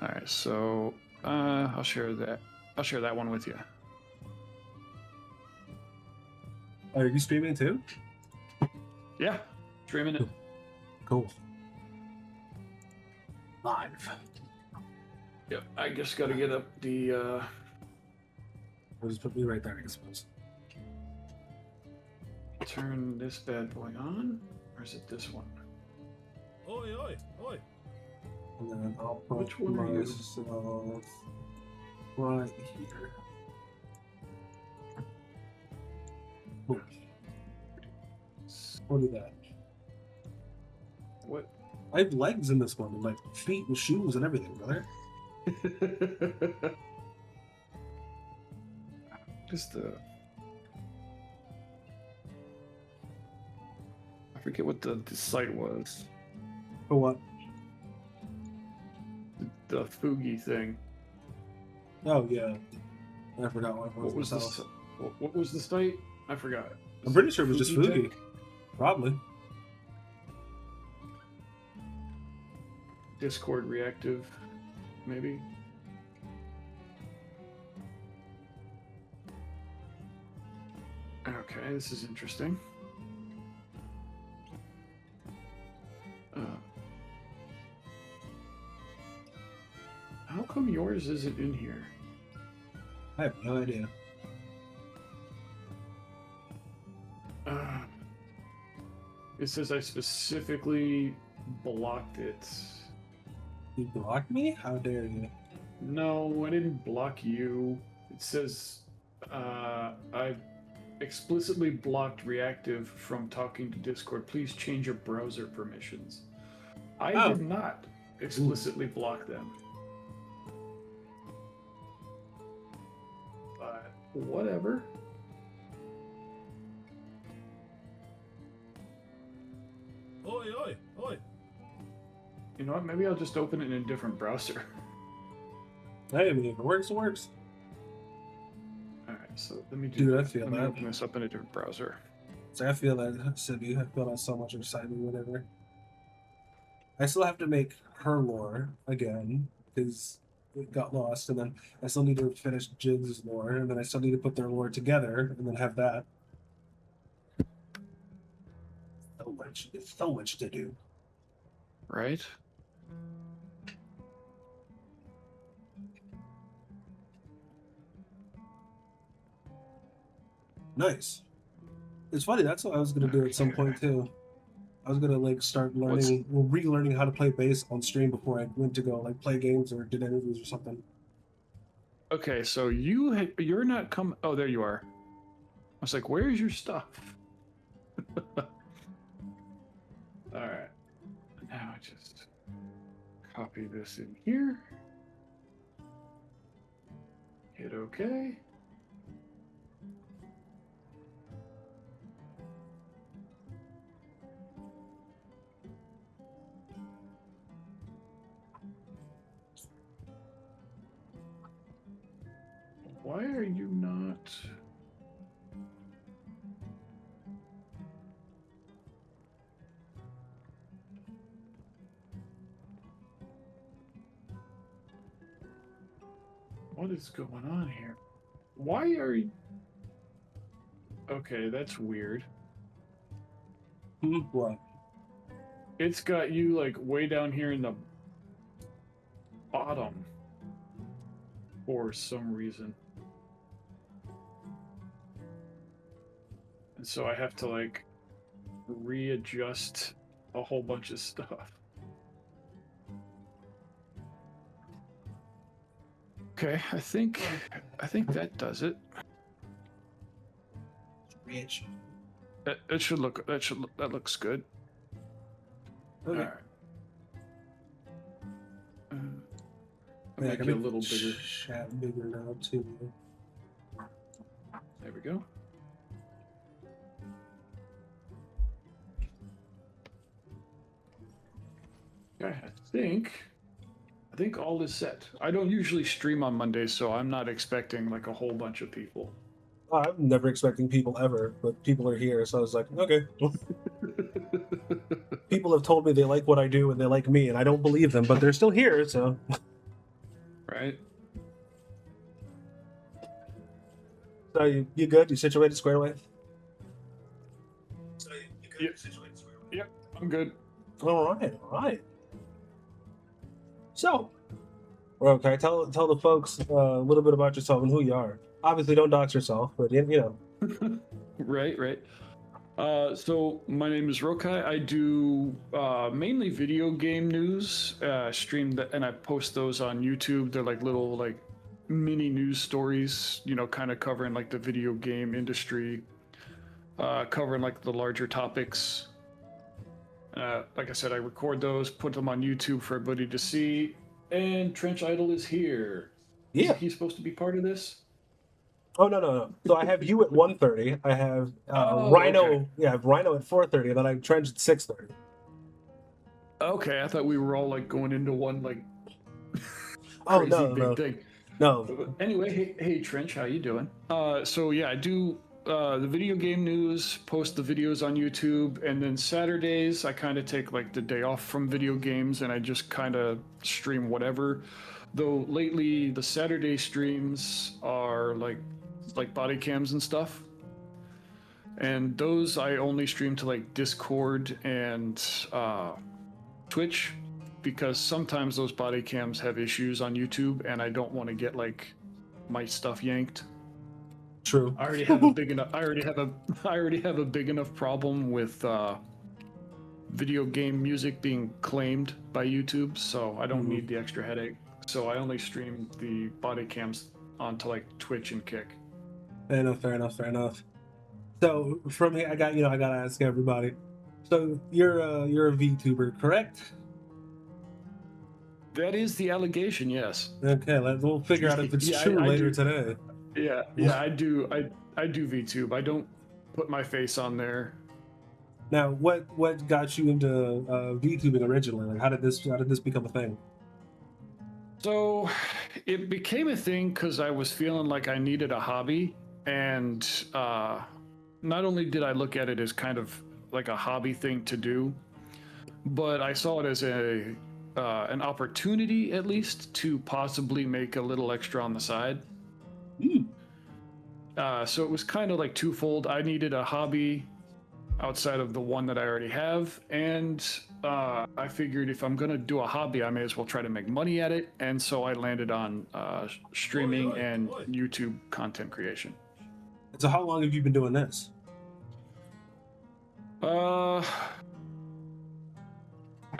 All right, so I'll share that. I'll share that one with you. Are you streaming too? Yeah, streaming it. Cool. Live. Yep, I just got to get up the. I'll just put me right there, I suppose. Turn this bad boy on, or is it this one? Oi, oi, oi. And then I'll put Which one are you? myself right here. Boom. What is that? What? I have legs in this one, and like feet and shoes and everything, brother. Just I forget what the site was. For what? The Fugi thing. Oh yeah, I forgot what it was. What was myself. what was the site? I forgot. I'm pretty sure it was just Fugi. Tech? Probably. Discord reactive, maybe. Okay, this is interesting. How come yours isn't in here? I have no idea. It says I specifically blocked it. You blocked me? How dare you? No, I didn't block you. It says I explicitly blocked reactive from talking to Discord. Please change your browser permissions. I did not explicitly block them. But whatever. Oi, oi, oi. You know what? Maybe I'll just open it in a different browser. Hey, I mean, if it works, it works. Alright, so let me Dude, I feel let me that. open this up in a different browser. So I feel that, Sibby. I feel that so much excitement, whatever. I still have to make her lore again, because it got lost, and then I still need to finish Jig's lore, and then I still need to put their lore together, and then have that. It's so much to do. Right? Nice. It's funny, that's what I was gonna do at some point too. I was gonna like start learning, relearning how to play bass on stream before I went to go like play games or did interviews or something. Okay, so you're not coming. Oh, there you are. I was like, where's your stuff? All right. Now I just copy this in here. Hit OK. Why are you not? What is going on here? Why are you? Okay, that's weird. What? It's got you like way down here in the bottom for some reason. And so I have to like readjust a whole bunch of stuff. Okay, I think that does it. Rich. That should look that looks good. Okay. All right. I'll Yeah, make it a little bigger. Chat bigger now too. There we go. Okay, I think all is set. I don't usually stream on Mondays, so I'm not expecting like a whole bunch of people. I'm never expecting people ever, but people are here, so I was like, okay. People have told me they like what I do and they like me, and I don't believe them, but they're still here, so. Right? So you good? You situated squared away? Yep. Yep. I'm good. All right, all right. So, okay, tell the folks a little bit about yourself and who you are. Obviously, don't dox yourself, but you know. Right, right. So my name is Rokai. I do mainly video game news. Stream that, and I post those on YouTube. They're like little like mini news stories, you know, kind of covering like the video game industry, covering like the larger topics. Like I said, I record those, put them on YouTube for everybody to see. And Trench Idol is here. Yeah. Is he supposed to be part of this? Oh no. So I have you at 1:30. I have Oh, Rhino. okay. Yeah, I have Rhino at 4:30, and then I have Trench at 6:30. Okay, I thought we were all like going into one like Oh crazy no, big no, thing. no. Anyway, hey Trench, how you doing? So yeah, I do the video game news, post the videos on YouTube, and then Saturdays I kind of take like the day off from video games and I just kind of stream whatever. Though lately the Saturday streams are like body cams and stuff. And those I only stream to like Discord and Twitch because sometimes those body cams have issues on YouTube and I don't want to get like my stuff yanked. True. I already have a big enough I already have a big enough problem with video game music being claimed by YouTube, so I don't need the extra headache. So I only stream the body cams onto like Twitch and Kick. Fair enough. So from here, I gotta ask everybody. So you're a VTuber, correct? That is the allegation, yes. Okay, we'll figure out if it's Yeah, true I later do. today. Yeah, I do. I do VTube. I don't put my face on there. Now, what got you into VTubing originally? Like, how did this become a thing? So, it became a thing because I was feeling like I needed a hobby, and not only did I look at it as kind of like a hobby thing to do, but I saw it as an opportunity, at least, to possibly make a little extra on the side. So it was kind of like twofold. I needed a hobby outside of the one that I already have, and I figured if I'm gonna do a hobby, I may as well try to make money at it, and so I landed on streaming and YouTube content creation. So how long have you been doing this? I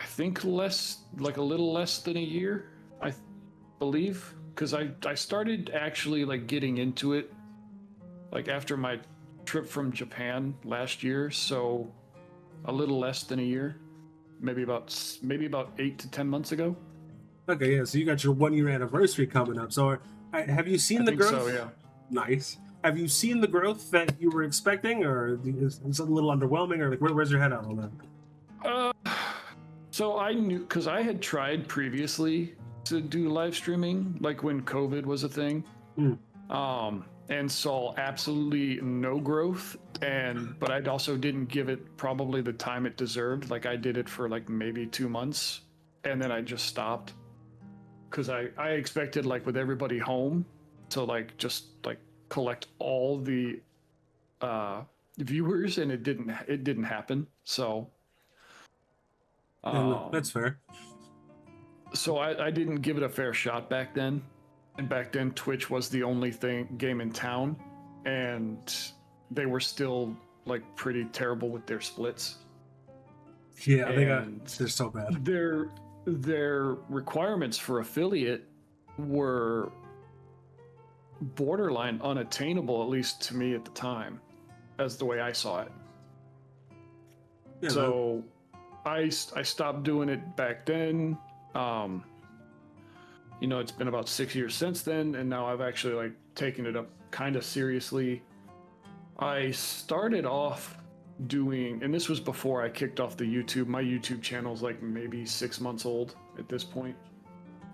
think like a little less than a year, I believe, because I started actually like getting into it like after my trip from Japan last year, so a little less than a year, maybe about 8 to 10 months ago. Okay, yeah. So you got your 1 year anniversary coming up. So have you seen the think growth? so, yeah. Nice. Have you seen the growth that you were expecting, or is it a little underwhelming, or like where's your head at on that? So I knew because I had tried previously to do live streaming, like when COVID was a thing, and saw absolutely no growth. But I also didn't give it probably the time it deserved. Like I did it for like maybe 2 months, and then I just stopped because I expected like with everybody home to like just like collect all the viewers, and it didn't happen. So. That's fair. So I didn't give it a fair shot back then, and back then Twitch was the only game in town, and they were still like pretty terrible with their splits. Yeah, they're so bad. Their requirements for affiliate were borderline unattainable, at least to me at the time, as the way I saw it. Yeah, so. I stopped doing it back then. It's been about 6 years since then, and now I've actually like taken it up kind of seriously. I started off doing, and this was before I kicked off the YouTube. My YouTube channel is like maybe 6 months old at this point.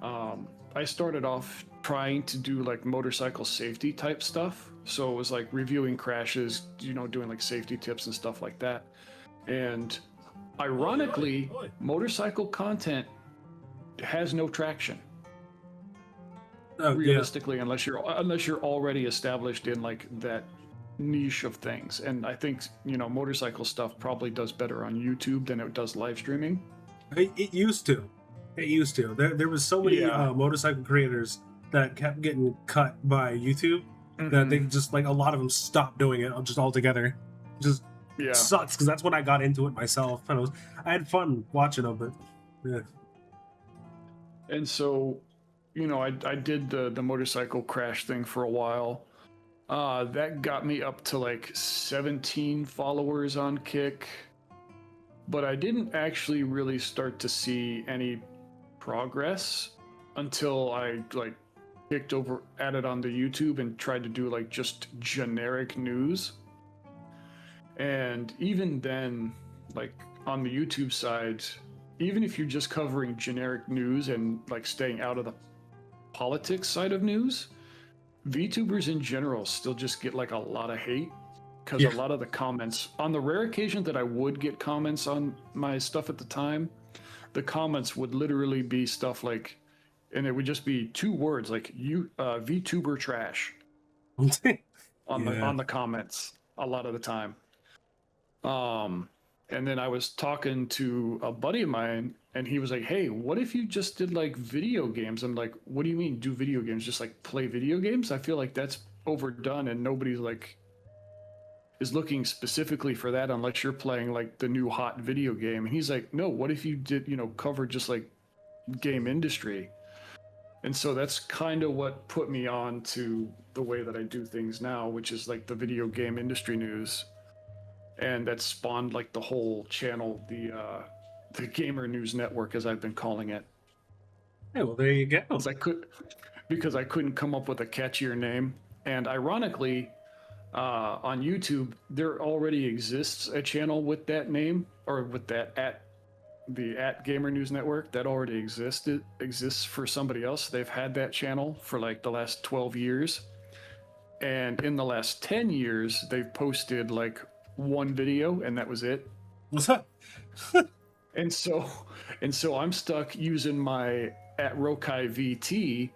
I started off trying to do like motorcycle safety type stuff. So it was like reviewing crashes, doing like safety tips and stuff like that. And ironically, motorcycle content has no traction. Oh, yeah. realistically, unless you're already established in like that niche of things. And I think motorcycle stuff probably does better on YouTube than it does live streaming. It used to. It used to. There was so many Yeah. motorcycle creators that kept getting cut by YouTube that they just like a lot of them stopped doing it just altogether. Just Yeah. sucks because that's when I got into it myself. And I had fun watching them, but yeah. And so, I did the motorcycle crash thing for a while. That got me up to like 17 followers on Kick, but I didn't actually really start to see any progress until I like added onto YouTube and tried to do like just generic news. And even then, like on the YouTube side, even if you're just covering generic news and like staying out of the politics side of news, VTubers in general still just get like a lot of hate because Yeah. a lot of the comments, on the rare occasion that I would get comments on my stuff at the time, the comments would literally be stuff like, and it would just be 2 words like VTuber trash on Yeah. the comments a lot of the time. And then I was talking to a buddy of mine, and he was like, "Hey, what if you just did like video games?" I'm like, "What do you mean do video games? Just like play video games?" I feel like that's overdone, and nobody's like is looking specifically for that unless you're playing like the new hot video game. And he's like, "No, what if you did, cover just like game industry?" And so that's kind of what put me on to the way that I do things now, which is like the video game industry news. And that spawned like the whole channel, the Gamer News Network, as I've been calling it. Hey, well, there you go. Because I couldn't come up with a catchier name. And ironically, on YouTube, there already exists a channel with that name, or with that at Gamer News Network. That already exists for somebody else. They've had that channel for like the last 12 years. And in the last 10 years, they've posted like 1 video, and that was it. What's up? And so I'm stuck using my @Rokai VT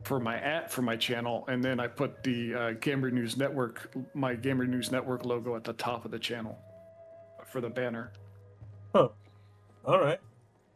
for my channel, and then I put the Gamer News Network, my Gamer News Network logo at the top of the channel for the banner. Huh. All right.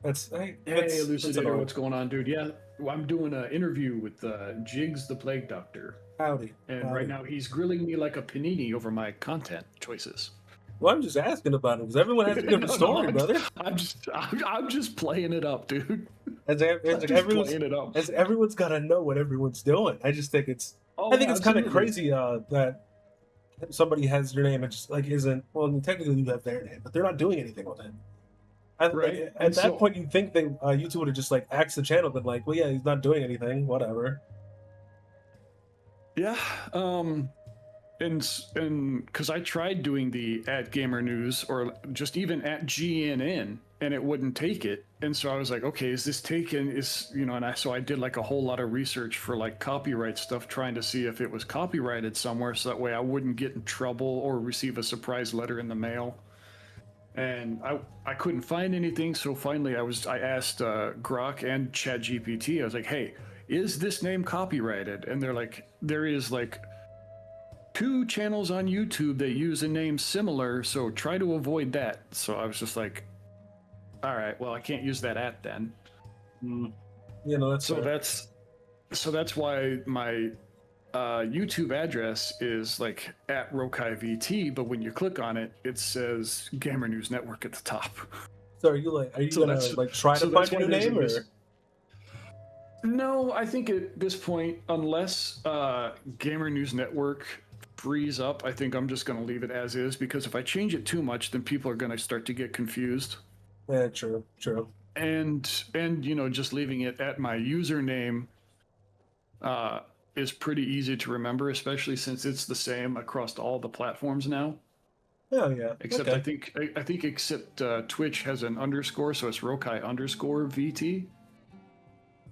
That's Hey, that's Elucidator, annoying. what's going on, dude? Yeah, I'm doing an interview with Jigs the Plague Doctor, Howdy. and Howdy. right now he's grilling me like a panini over my content choices. Well, I'm just asking about it because everyone has a different story, brother. I'm just playing it up, dude. As Playing it up. everyone's got to know what everyone's doing. I just think it's Oh, I think it's kind of absolutely. crazy that somebody has your name and just like isn't well. I mean, technically you have their name, but they're not doing anything with it. Right. At And that so- point, you'd think they YouTube would have just like axed the channel, but like, well, yeah, he's not doing anything. Whatever. Yeah, and because I tried doing the @Gamer News or just even @GNN, and it wouldn't take it. And so I was like, okay, is this taken? So I did like a whole lot of research for like copyright stuff, trying to see if it was copyrighted somewhere, so that way I wouldn't get in trouble or receive a surprise letter in the mail. And I couldn't find anything, so finally I asked Grok and ChatGPT. I was like, hey, is this name copyrighted? And they're like, there is like 2 channels on YouTube that use a name similar, so try to avoid that. So I was just like, all right, well, I can't use that then. That's So fair. that's why my YouTube address is like @Rokai VT, but when you click on it, it says Gamer News Network at the top. So are you So gonna that's- like try so to that's find a what new it is name in or? this- No, I think at this point, unless Gamer News Network frees up, I think I'm just going to leave it as is, because if I change it too much, then people are going to start to get confused. Yeah, true. And just leaving it at my username is pretty easy to remember, especially since it's the same across all the platforms now. Oh yeah. Except okay. I think except Twitch has an underscore, so it's Rokai underscore VT.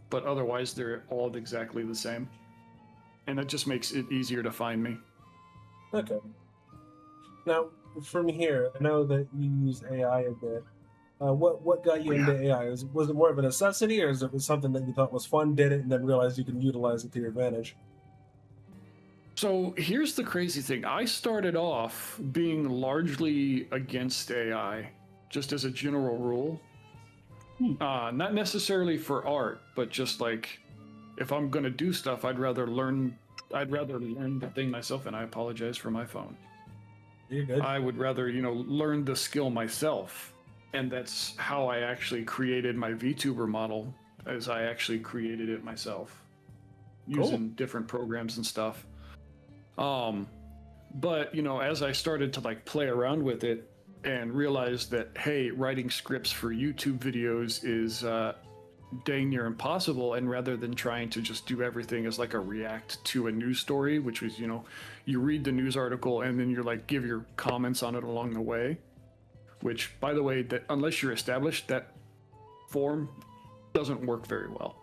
But otherwise, they're all exactly the same, and it just makes it easier to find me. Okay. Now, from here, I know that you use AI a bit. What got you Oh, into yeah. AI? Was it more of a necessity, or is it something that you thought was fun, did it, and then realized you can utilize it to your advantage? So here's the crazy thing. I started off being largely against AI, just as a general rule. Hmm. Not necessarily for art, but just like if I'm gonna do stuff, I'd rather learn. I'd rather learn the thing myself. And I apologize for my phone. You're good. I would rather, learn the skill myself. And that's how I actually created my VTuber model, as I actually created it myself Cool. using different programs and stuff. Um, but as I started to like play around with it and realized that, hey, writing scripts for YouTube videos is dang near impossible, and rather than trying to just do everything as like a react to a news story, which was, you read the news article and then you're like give your comments on it along the way, which by the way, that unless you're established, that form doesn't work very well.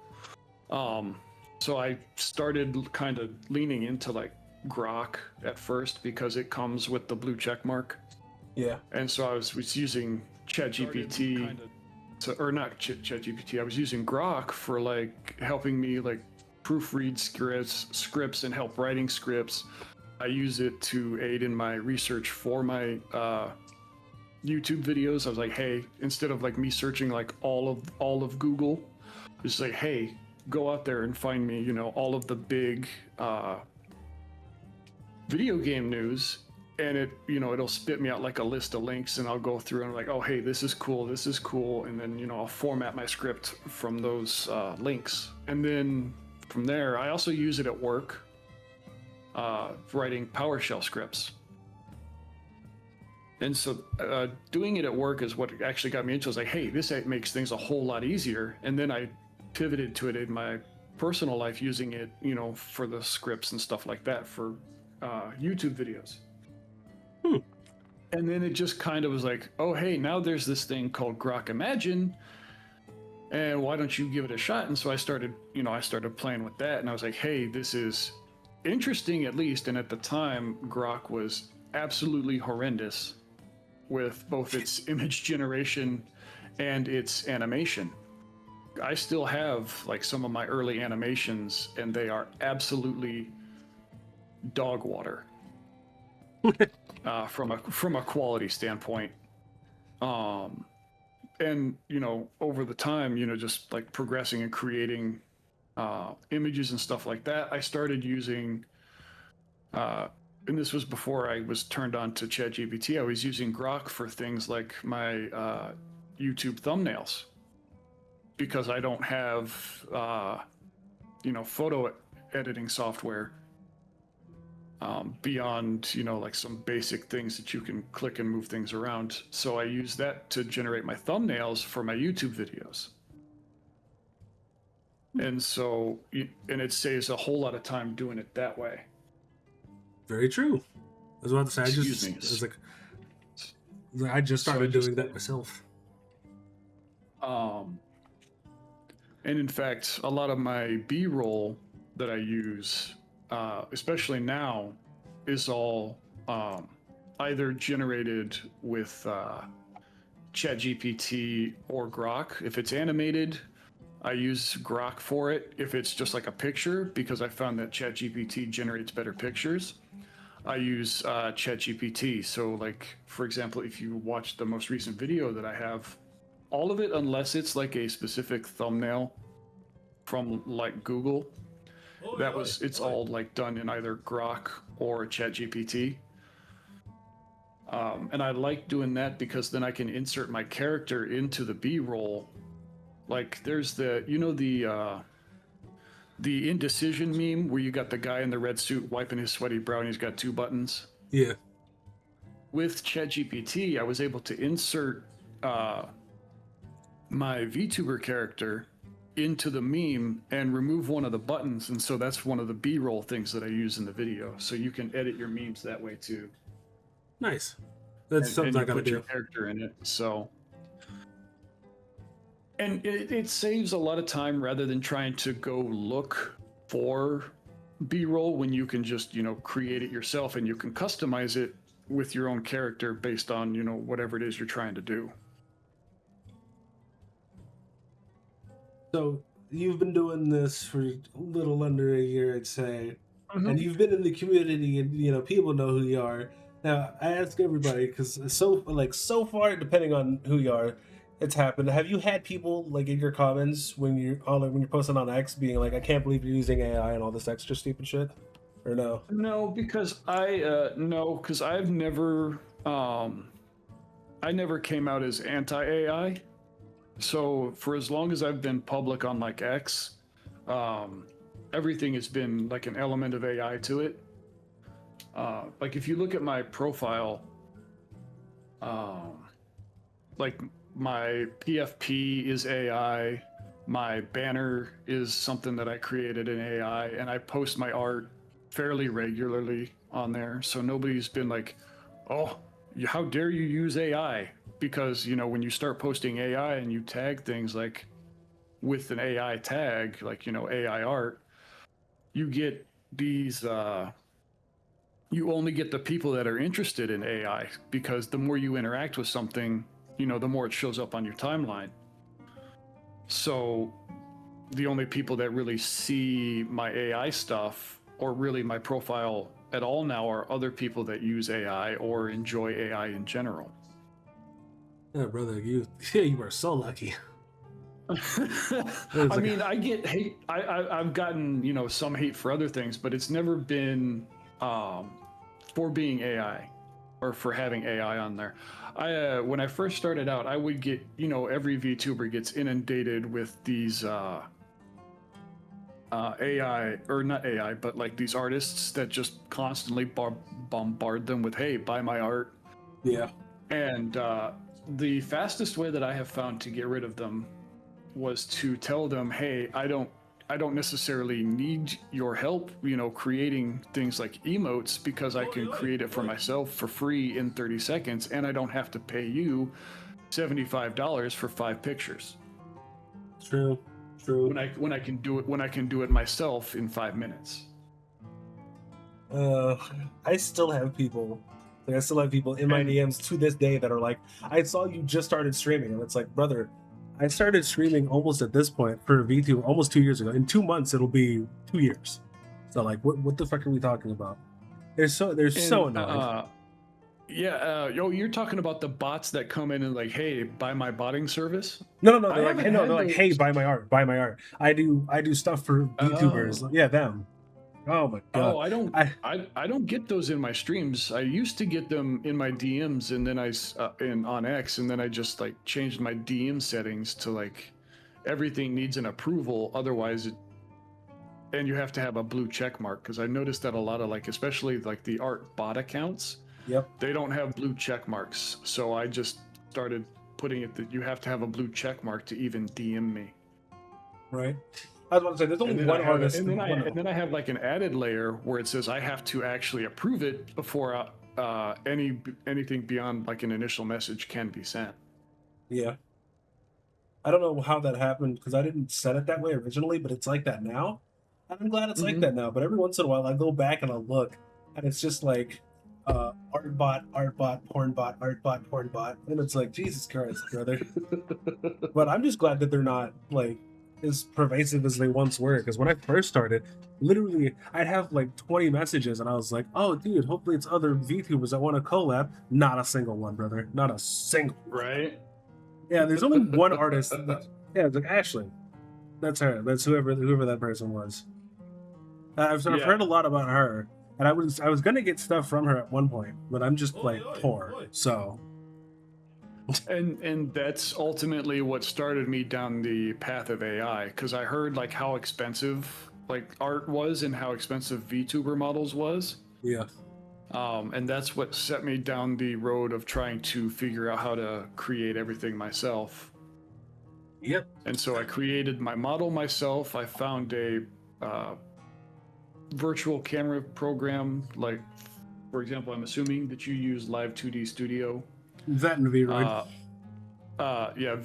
um so I started kind of leaning into like Grok at first because it comes with the blue check mark, Yeah. and so I was using ChatGPT, so, or not ChatGPT. I was using Grok for like helping me like proofread scripts and help writing scripts. I use it to aid in my research for my YouTube videos. I was like, hey, instead of like me searching like all of Google, just like, hey, go out there and find me, all of the big video game news, and it'll spit me out like a list of links, and I'll go through and I'm like, oh, hey, this is cool, and then I'll format my script from those links, and then from there I also use it at work, writing PowerShell scripts. And so doing it at work is what actually got me into it. I was like, hey, this makes things a whole lot easier, and then I pivoted to it in my personal life, using it for the scripts and stuff like that for YouTube videos. And then it just kind of was like, oh, hey, now there's this thing called Grok Imagine, and why don't you give it a shot? And so I started playing with that, and I was like, hey, this is interesting at least. And at the time, Grok was absolutely horrendous with both its image generation and its animation. I still have like some of my early animations, and they are absolutely dog water. From a quality standpoint, and over the time, just like progressing and creating images and stuff like that, I started using and this was before I was turned on to ChatGPT. I was using Grok for things like my YouTube thumbnails, because I don't have photo editing software beyond like some basic things that you can click and move things around. So I use that to generate my thumbnails for my YouTube videos. And so it saves a whole lot of time doing it that way. Very true. I was about to say, Excuse me. I just started doing that myself. And in fact, a lot of my B-roll that I use, especially now, is all either generated with ChatGPT or Grok. If it's animated, I use Grok for it. If it's just like a picture, because I found that ChatGPT generates better pictures, I use ChatGPT. So like, for example, if you watch the most recent video that I have, all of it, unless it's like a specific thumbnail from like Google, it's all like done in either Grok or ChatGPT. And I like doing that because then I can insert my character into the B-roll. Like there's the indecision meme where you got the guy in the red suit wiping his sweaty brow and he's got two buttons. Yeah. With ChatGPT, I was able to insert my VTuber character into the meme and remove one of the buttons, and so that's one of the B-roll things that I use in the video. So you can edit your memes that way too. Nice. That's something I gotta put your do. character in it. So, and it saves a lot of time rather than trying to go look for B-roll, when you can just create it yourself, and you can customize it with your own character based on whatever it is you're trying to do. So you've been doing this for a little under a year, I'd say, and Mhm. you've been in the community, and people know who you are. Now, I ask everybody because so far, depending on who you are, it's happened. Have you had people like in your comments when you're posting on X being like, "I can't believe you're using AI and all this extra stupid shit," or no? No, because I've never I never came out as anti AI. So for as long as I've been public on like X, um, everything has been like an element of AI to it. Like if you look at my profile, um, like my PFP is AI, my banner is something that I created in AI, and I post my art fairly regularly on there. So nobody's been like, "Oh, how dare you use AI?" Because when you start posting AI and you tag things like with an AI tag, like AI art, you get these. You only get the people that are interested in AI because the more you interact with something, the more it shows up on your timeline. So the only people that really see my AI stuff or really my profile at all now are other people that use AI or enjoy AI in general. Yeah, brother, you are so lucky. It's I like, mean, I get hate. I've gotten some hate for other things, but it's never been for being AI or for having AI on there. When I first started out, I would get every VTuber gets inundated with these AI or not AI, but like these artists that just constantly bombard them with, "Hey, buy my art." yeah, And the fastest way that I have found to get rid of them was to tell them, "Hey, I don't necessarily need your help, creating things like emotes because I Oi, can oi, create it for oi. myself for free in 30 seconds and I don't have to pay you $75 for 5 pictures true, true. when I can do it myself in 5 minutes." Uh, I still have people. Like I still have people in my And DMs to this day that are like, "I saw you just started streaming," and it's like, brother, I started streaming almost at this point for VTuber almost 2 years ago. In 2 months, it'll be 2 years. So like, what the fuck are we talking about? They're so and annoying. yeah, you're talking about the bots that come in and like, "Hey, buy my botting service." No, no, no. I They're like, hey, haven't no, they're had like, hey, those. buy my art, buy my art. I do stuff for VTubers. Oh. Yeah, them. Oh my god. Oh, I don't. I I don't get those in my streams. I used to get them in my DMs, and then in on X, and then I just like changed my DM settings to like everything needs an approval. Otherwise, and you have to have a blue check mark because I noticed that a lot of like, especially like the art bot accounts, yep. they don't have blue check marks. So I just started putting it that you have to have a blue check mark to even DM me. Right. I was about to say, there's only And then I one have it, artist. and then I Well, and no. then I have like an added layer where it says I have to actually approve it before anything beyond like an initial message can be sent. Yeah. I don't know how that happened because I didn't set it that way originally, but it's like that now. And I'm glad it's like Hmm. that now. But every once in a while, I go back and I look, and it's just like art bot, porn bot, and it's like Jesus Christ, brother. But I'm just glad that they're not like as pervasive as they once were. Because when I first started, literally, I'd have like 20 messages, and I was like, "Oh, dude, hopefully it's other VTubers that want to collab." Not a single one, brother. Not a single one. Right? Yeah, there's only one artist. Yeah, it's like Ashley. That's her. That's whoever that person was. I've Yeah. heard a lot about her, and I was gonna get stuff from her at one point, but I'm just Oi, like oi, poor, oi. so And that's ultimately what started me down the path of AI because I heard like how expensive like art was and how expensive VTuber models was. yeah, And that's what set me down the road of trying to figure out how to create everything myself. yep, And so I created my model myself. I found a uh, virtual camera program, like, for example, I'm assuming that you use Live 2D Studio. that and V-Roid. Uh, yeah,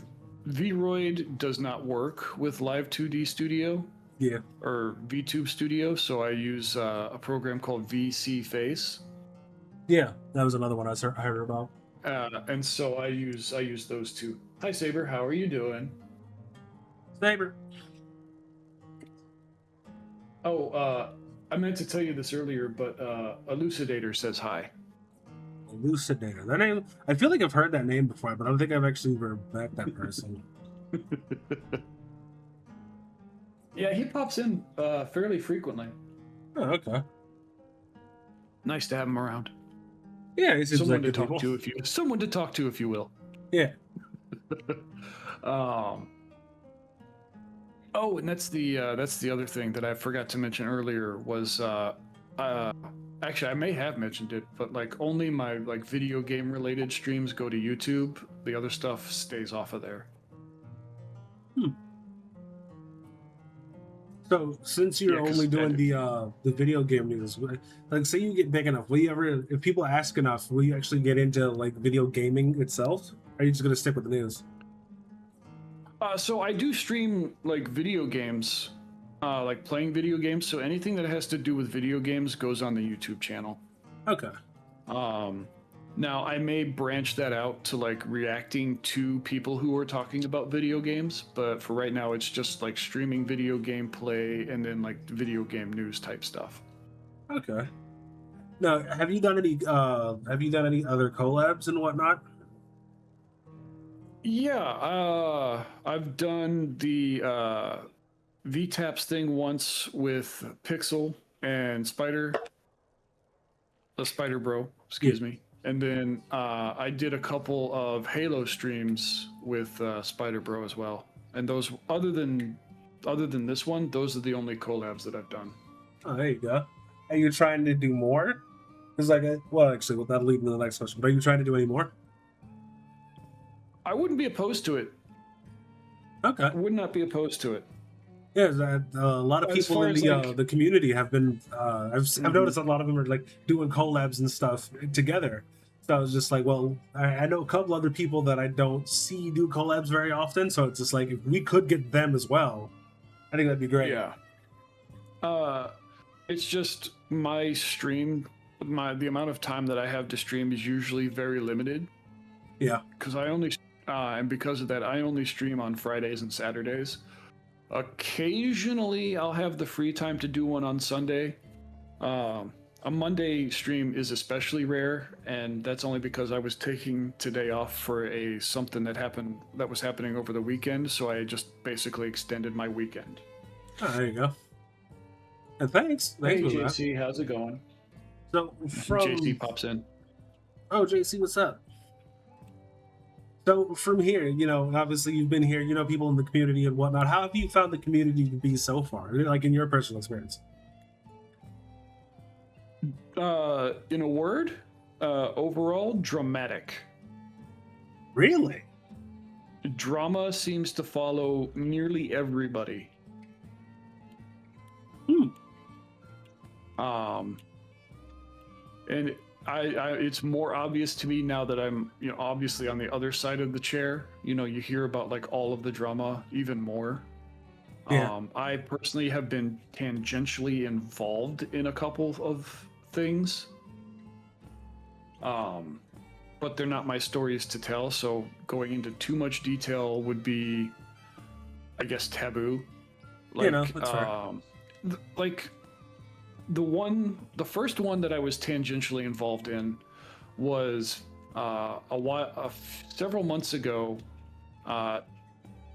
Vroid does not work with Live 2D Studio Yeah, or VTube Studio, so I use a program called VC Face. yeah, that was another one I heard about. And so I use those two. Hi Saber, how are you doing? Saber. Oh, I meant to tell you this earlier, but Elucidator says hi. Elucidator. That name, I feel like I've heard that name before, but I don't think I've actually ever met that person. Yeah, he pops in fairly frequently. Oh, okay. Nice to have him around. Yeah, he seems Someone like to good talk people. to, someone to talk to, if you will. Yeah. um. Oh, and that's the other thing that I forgot to mention earlier was actually I may have mentioned it, but like only my like video game related streams go to YouTube. The other stuff stays off of there. So since you're Yeah, 'cause only doing the video game news, like say you get big enough, will you ever, if people ask enough, will you actually get into like video gaming itself? Or are you just gonna stick with the news? So I do stream like video games, like playing video games. So anything that has to do with video games goes on the YouTube channel. Okay. Now I may branch that out to like reacting to people who are talking about video games, but for right now it's just like streaming video gameplay and then like video game news type stuff. Okay. Now, have you done any other collabs and whatnot? Yeah, I've done the VTAPS thing once with Pixel and Spider Bro, excuse me. And then I did a couple of Halo streams with Spider Bro as well. And those, other than this one, those are the only collabs that I've done. Oh, there you go. Are you trying to do more? Because well, actually, well, that'll lead me to the next question. But are you trying to do any more? I wouldn't be opposed to it. Okay. I would not be opposed to it. Yeah, a lot of As people far in as, the community have been. I've noticed a lot of them are like doing collabs and stuff together. So I was just like, well, I know a couple other people that I don't see do collabs very often. So it's just like if we could get them as well, I think that'd be great. Yeah. It's just my stream, the amount of time that I have to stream is usually very limited. Yeah. Because I only, and because of that, I only stream on Fridays and Saturdays. Occasionally, I'll have the free time to do one on Sunday. A Monday stream is especially rare, and that's only because I was taking today off for something that was happening over the weekend. So I just basically extended my weekend. Oh, there you go. And thanks. Hey For that. JC, how's it going? So from JC pops in. Oh, JC, what's up? So from here, obviously you've been here, people in the community and whatnot. How have you found the community to be so far, like in your personal experience? In a word, overall, dramatic. Really? Drama seems to follow nearly everybody. And it's more obvious to me now that I'm, obviously on the other side of the chair. You hear about like all of the drama even more. Yeah. I personally have been tangentially involved in a couple of things. But they're not my stories to tell, so going into too much detail would be, I guess, taboo. Like, that's fair. Like the first one that I was tangentially involved in was several months ago.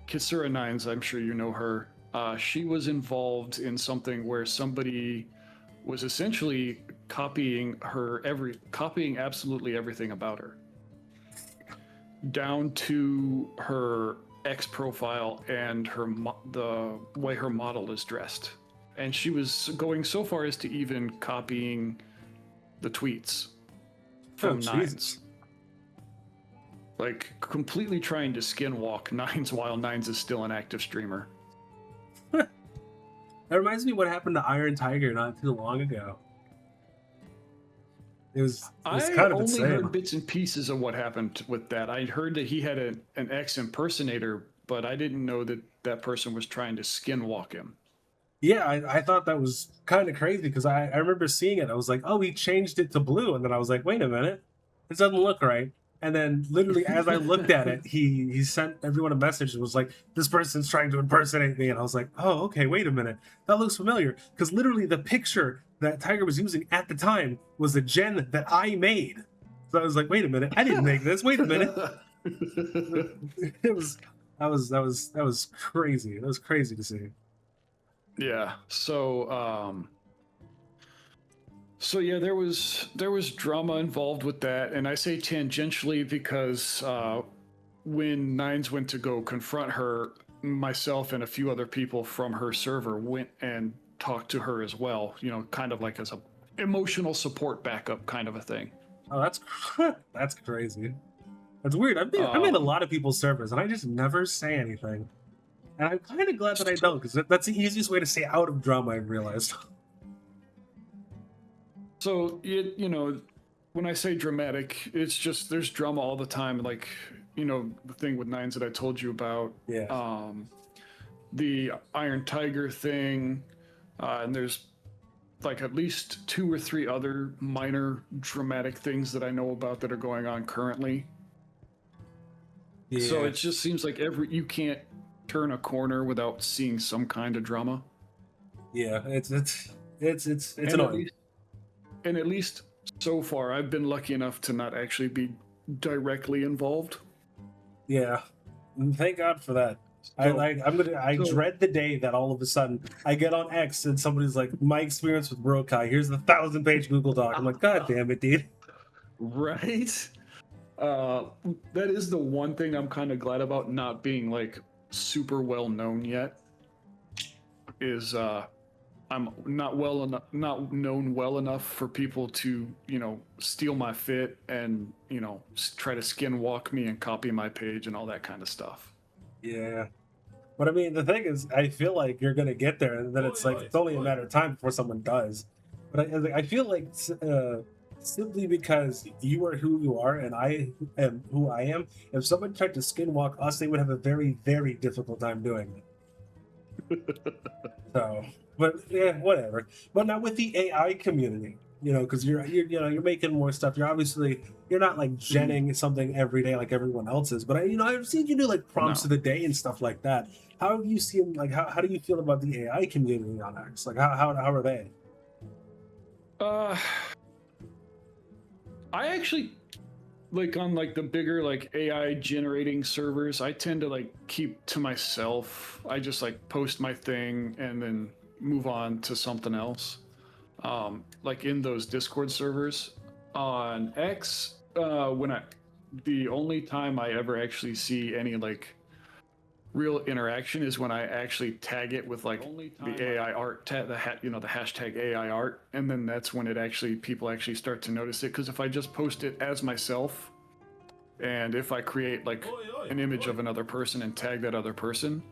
Kitsura Nines, I'm sure you know her. She was involved in something where somebody was essentially copying absolutely everything about her, down to her X profile and the way her model is dressed. And she was going so far as to even copying the tweets from Nines. Like completely trying to skinwalk Nines while Nines is still an active streamer. That reminds me of what happened to Iron Tiger not too long ago. It was kind of insane. I only heard bits and pieces of what happened with that. I heard that he had an ex impersonator, but I didn't know that person was trying to skinwalk him. Yeah, I thought that was kind of crazy because I remember seeing it. I was like, oh, he changed it to blue. And then I was like, wait a minute. This doesn't look right. And then literally as I looked at it, he sent everyone a message and was like, "This person's trying to impersonate me." And I was like, "Oh, okay, wait a minute. That looks familiar." Because literally the picture that Tiger was using at the time was a gen that I made. So I was like, "Wait a minute, I didn't make this. Wait a minute." It was that was crazy. That was crazy to see. Yeah. So yeah, there was drama involved with that, and I say tangentially because when Nines went to go confront her, myself and a few other people from her server went and talked to her as well. You know, kind of like as a emotional support backup kind of a thing. Oh, that's that's crazy. That's weird. I'm in a lot of people's servers, and I just never say anything. And I'm kind of glad that I don't, because that's the easiest way to stay out of drama. I've realized. So you know, when I say dramatic, it's just there's drama all the time. Like, you know, the thing with Nines that I told you about. Yeah. The Iron Tiger thing, and there's like at least 2 or 3 other minor dramatic things that I know about that are going on currently. Yeah. So it just seems like you can't turn a corner without seeing some kind of drama. Yeah, it's And annoying. At least so far, I've been lucky enough to not actually be directly involved. Yeah, and thank God for that. So, I so- dread the day that all of a sudden I get on X and somebody's like, "My experience with Rokai. Here's the 1,000-page Google Doc." I'm like, "God damn it, dude." right? That is the one thing I'm kind of glad about not being like super well known yet. Is I'm not not known well enough for people to, you know, steal my fit and, you know, try to skin walk me and copy my page and all that kind of stuff. Yeah, but I mean, the thing is, I feel like you're gonna get there, and then it's like it's only a matter of time before someone does. But I feel like simply because you are who you are and I am who I am, if someone tried to skinwalk us, they would have a very, very difficult time doing it. So, but yeah, whatever. But now with the AI community, you know, because you're you know you're making more stuff. You're not like genning something every day like everyone else is. But you know, I've seen you do like prompts No. of the day and stuff like that. How have you seen like how do you feel about the AI community on X? Like how are they? Uh, I actually like on like the bigger like AI generating servers, I tend to like keep to myself. I just like post my thing and then move on to something else. Like in those Discord servers on X, the only time I ever actually see any like real interaction is when I actually tag it with like the AI art tag, you know, the hashtag AI art, and then that's when people actually start to notice it. Because if I just post it as myself, and if I create like an image of another person and tag that other person,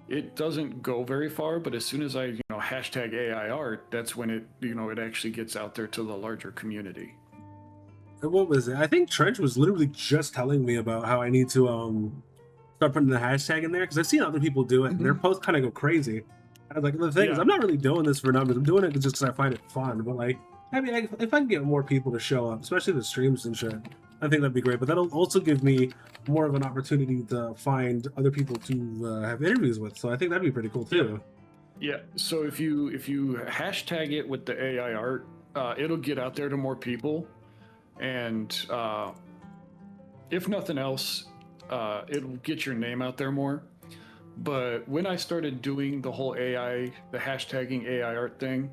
it doesn't go very far. But as soon as I, hashtag AI art, that's when it actually gets out there to the larger community. What was it? I think Trench was literally just telling me about how I need to start putting the hashtag in there because I've seen other people do it and their posts kind of go crazy. I was like, the thing is, Yeah. I'm not really doing this for numbers. I'm doing it just because I find it fun. But like, I mean, if I can get more people to show up, especially the streams and shit, I think that'd be great. But that'll also give me more of an opportunity to find other people to have interviews with. So I think that'd be pretty cool too. Yeah. So if you hashtag it with the AI art, it'll get out there to more people, and if nothing else, it'll get your name out there more. But when I started doing the whole the hashtagging AI art thing,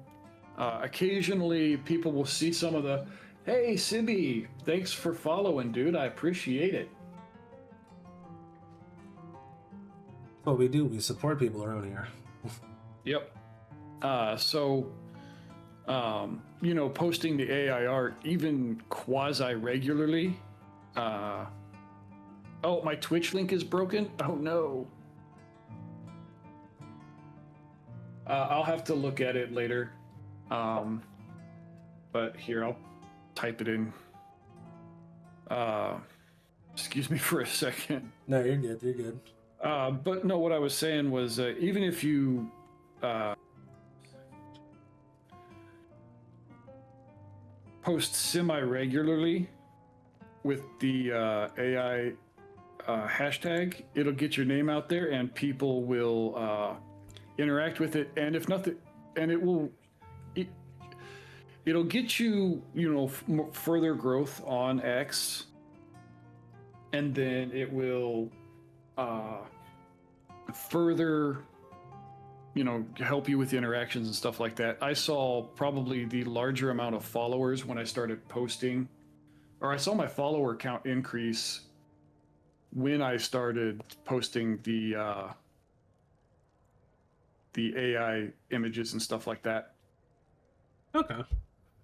occasionally people will see some of the, "Hey, Sibby, thanks for following, dude. I appreciate it." That's what we do. We support people around here. Yep. Posting the AI art even quasi regularly. Oh, my Twitch link is broken. Oh no. I'll have to look at it later. But here, I'll type it in. Excuse me for a second. No, you're good. You're good. But no, what I was saying was even if you post semi-regularly, with the AI hashtag, it'll get your name out there, and people will interact with it. And if nothing, and it, it'll get you, further growth on X, and then it will further, help you with the interactions and stuff like that. I saw probably the larger amount of followers when I started posting, or I saw my follower count increase when I started posting the AI images and stuff like that. Okay.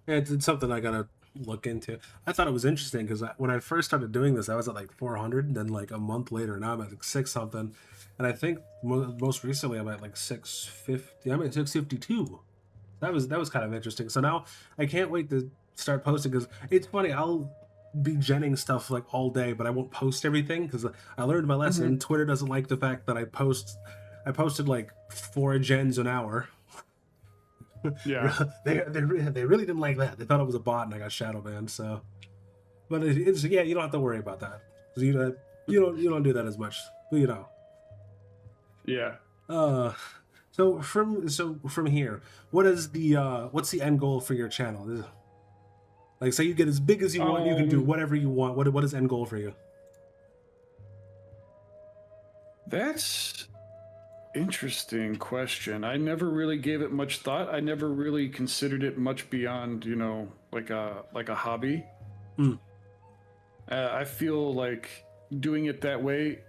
Yeah, it's something I gotta look into. I thought it was interesting because when I first started doing this, I was at like 400, and then like a month later, now I'm at like six something, and I think most recently I'm at like 650. I'm at 652. That was kind of interesting. So now I can't wait to start posting because it's funny. I'll be genning stuff like all day, but I won't post everything because I learned my lesson. Mm-hmm. Twitter doesn't like the fact that I posted like 4 gens an hour. Yeah. they really didn't like that. They thought it was a bot, and I got shadow banned. So, but it's yeah, you don't have to worry about that. You don't do that as much. Yeah. So from here, what's the end goal for your channel? Like, say you get as big as you want, you can do whatever you want. What is end goal for you? That's interesting question. I never really gave it much thought. I never really considered it much beyond, like a hobby. I feel like doing it that way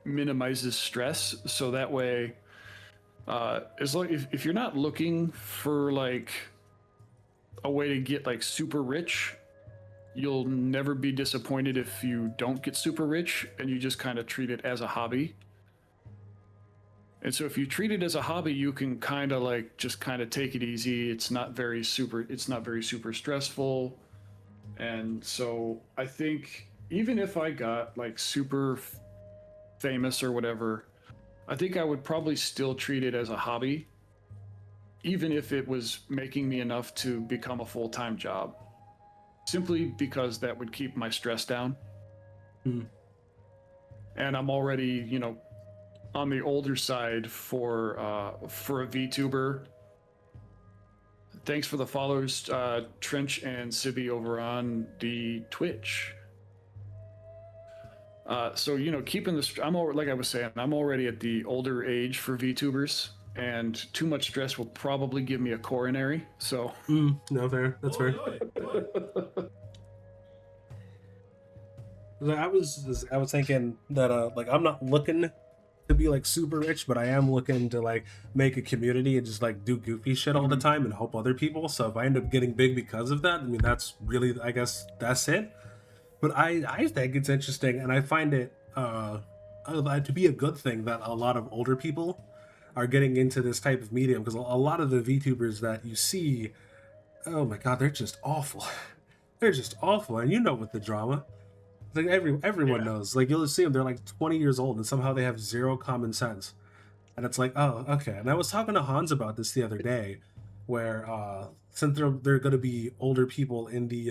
minimizes stress. So that way, as long if you're not looking for like a way to get like super rich, you'll never be disappointed if you don't get super rich, and you just kind of treat it as a hobby. And so if you treat it as a hobby, you can kind of like just kind of take it easy. It's not very super stressful. And so I think even if I got like super famous or whatever, I think I would probably still treat it as a hobby, even if it was making me enough to become a full-time job, simply because that would keep my stress down. And I'm already, on the older side for a VTuber. Thanks for the follows, Trench and Sibby over on the Twitch. So keeping this, like I was saying, I'm already at the older age for VTubers, and too much stress will probably give me a coronary. So no, fair. That's fair. Oi, oi, oi. I was thinking that like I'm not looking to be like super rich, but I am looking to like make a community and just like do goofy shit all the time and help other people. So if I end up getting big because of that, I mean that's really, I guess that's it. But I think it's interesting, and I find it to be a good thing that a lot of older people are getting into this type of medium, because a lot of the VTubers that you see, oh my god, they're just awful. They're just awful, and with the drama. Like everyone knows. Like you'll see them, they're like 20 years old, and somehow they have zero common sense. And it's like, oh, okay. And I was talking to Hans about this the other day, where since they're going to be older people in the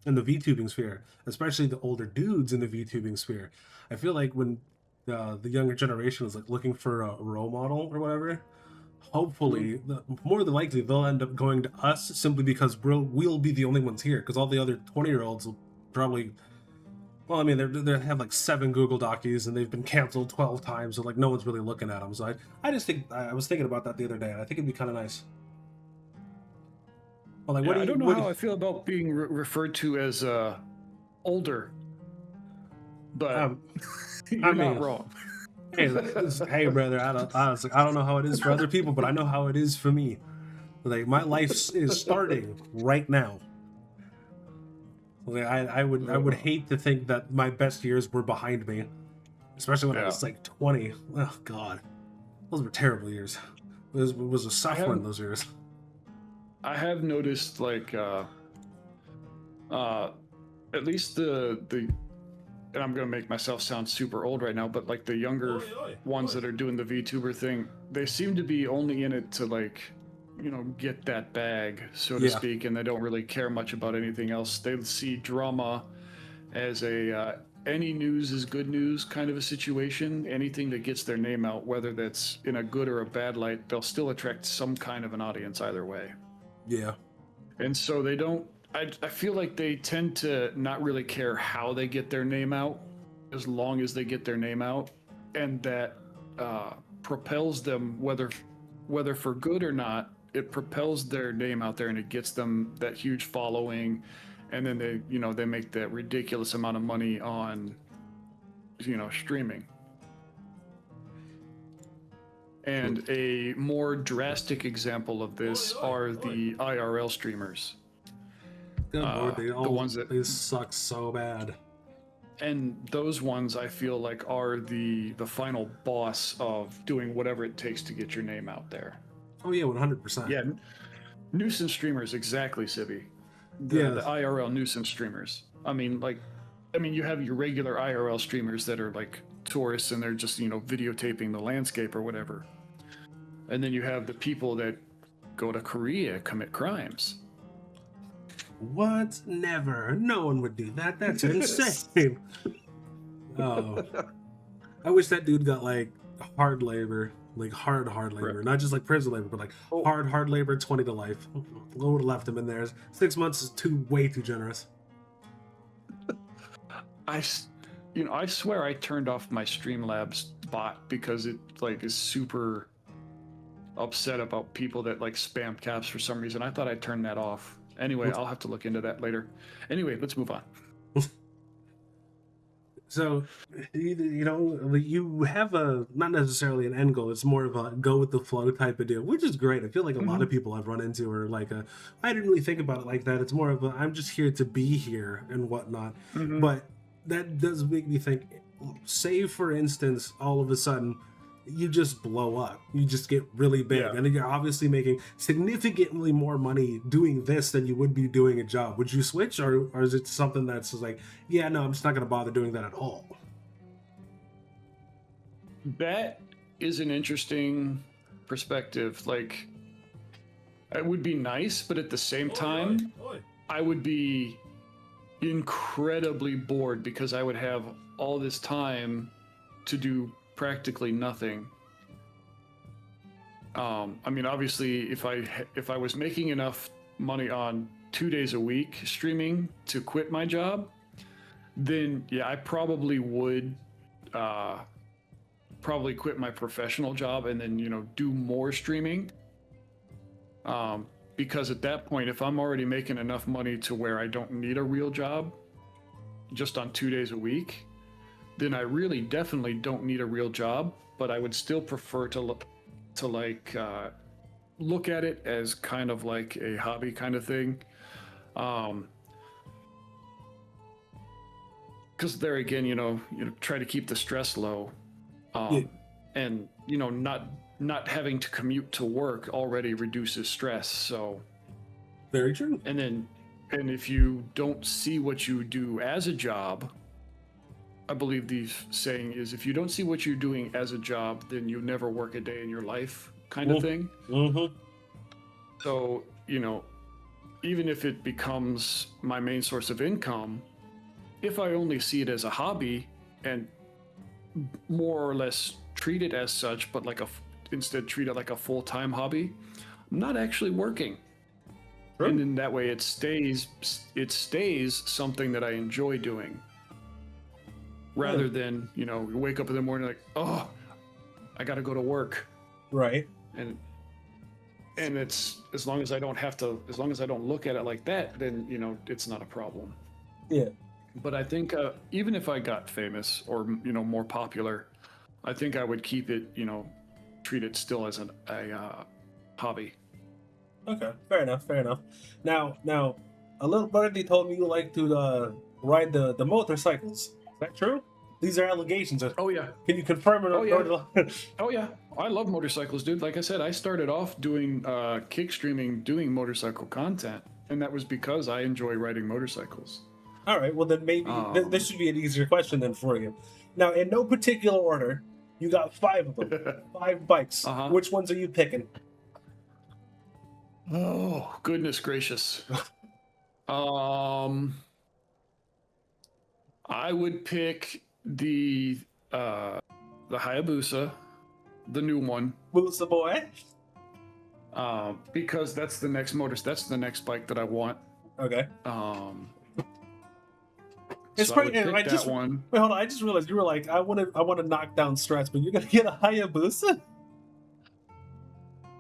VTubing sphere, especially the older dudes in the VTubing sphere, I feel like when the younger generation is like looking for a role model or whatever, hopefully, more than likely they'll end up going to us simply because we'll be the only ones here, because all the other 20-year-olds will probably. Well, I mean, they have like 7 Google Docs, and they've been canceled 12 times, so like no one's really looking at them. So I just think I was thinking about that the other day, and I think it'd be kind of nice. Well, like, I don't know how I feel about being referred to as older, but you're not wrong. Hey, brother, I don't know how it is for other people, but I know how it is for me. Like my life is starting right now. Like, I would hate to think that my best years were behind me, especially when I was like 20. Oh God, those were terrible years. It was a suffering those years. I have noticed like at least the and I'm gonna make myself sound super old right now, but like the younger ones that are doing the VTuber thing, they seem to be only in it to like get that bag, so to speak, and they don't really care much about anything else. They see drama as a any news is good news kind of a situation. Anything that gets their name out, whether that's in a good or a bad light, they'll still attract some kind of an audience either way. Yeah. And so they don't. I feel like they tend to not really care how they get their name out, as long as they get their name out, and that propels them, whether for good or not. It propels their name out there, and it gets them that huge following, and then they make that ridiculous amount of money on streaming. And a more drastic example of this are the IRL streamers. Good lord, the ones that they suck so bad. And those ones I feel like are the final boss of doing whatever it takes to get your name out there. Oh yeah, 100%. Yeah, nuisance streamers, exactly, Sibby. The IRL nuisance streamers. I mean, you have your regular IRL streamers that are like tourists and they're just videotaping the landscape or whatever, and then you have the people that go to Korea, commit crimes. What? Never. No one would do that. That's insane. Oh, I wish that dude got like hard labor. Like hard labor, Right. not just like prison labor, but like hard labor, 20 to life. I would have left him in there. 6 months is way too generous. I swear I turned off my Streamlabs bot because it is super upset about people that spam caps for some reason. I thought I turned that off. Anyway, I'll have to look into that later. Anyway, let's move on. So, you have not necessarily an end goal. It's more of a go with the flow type of deal, which is great. I feel like a lot of people I've run into are I didn't really think about it like that. It's more of I'm just here to be here and whatnot. But that does make me think, say for instance, all of a sudden, you just blow up. You just get really big. Yeah. And then you're obviously making significantly more money doing this than you would be doing a job. Would you switch, or is it something that's just yeah, no, I'm just not going to bother doing that at all? That is an interesting perspective. It would be nice, but at the same time, I would be incredibly bored because I would have all this time to do practically nothing. Obviously, if I was making enough money on 2 days a week streaming to quit my job, then yeah, I probably would probably quit my professional job and then do more streaming. Because at that point, if I'm already making enough money to where I don't need a real job just on 2 days a week, then I really definitely don't need a real job, but I would still prefer to look at it as kind of like a hobby kind of thing. Because there again, try to keep the stress low, and not having to commute to work already reduces stress. So very true. And if you don't see what you do as a job, I believe the saying is, if you don't see what you're doing as a job, then you never work a day in your life, kind of thing. So, even if it becomes my main source of income, if I only see it as a hobby and more or less treat it as such, but instead treat it like a full-time hobby, I'm not actually working. Sure. And in that way it stays something that I enjoy doing. Rather than, you wake up in the morning like, oh, I got to go to work. Right. And it's, as long as I don't look at it like that, then, it's not a problem. Yeah. But I think even if I got famous or, more popular, I think I would keep it, treat it still as a hobby. Okay. Fair enough. Now, a little birdie told me you like to ride the motorcycles. Is that true? These are allegations. Oh yeah. Can you confirm it? Oh yeah. Oh yeah. I love motorcycles, dude. Like I said, I started off doing kick streaming, doing motorcycle content, and that was because I enjoy riding motorcycles. All right. Well, then maybe this should be an easier question then for you. Now, in no particular order, you got 5 of them, 5 bikes. Which ones are you picking? Oh goodness gracious. I would pick the Hayabusa, the new one, Musa boy. because that's the next That's the next bike that I want. Okay. It's So probably. I would pick just that one. wait. Hold on. I just realized you were like, I want to knock down stress, but you're gonna get a Hayabusa.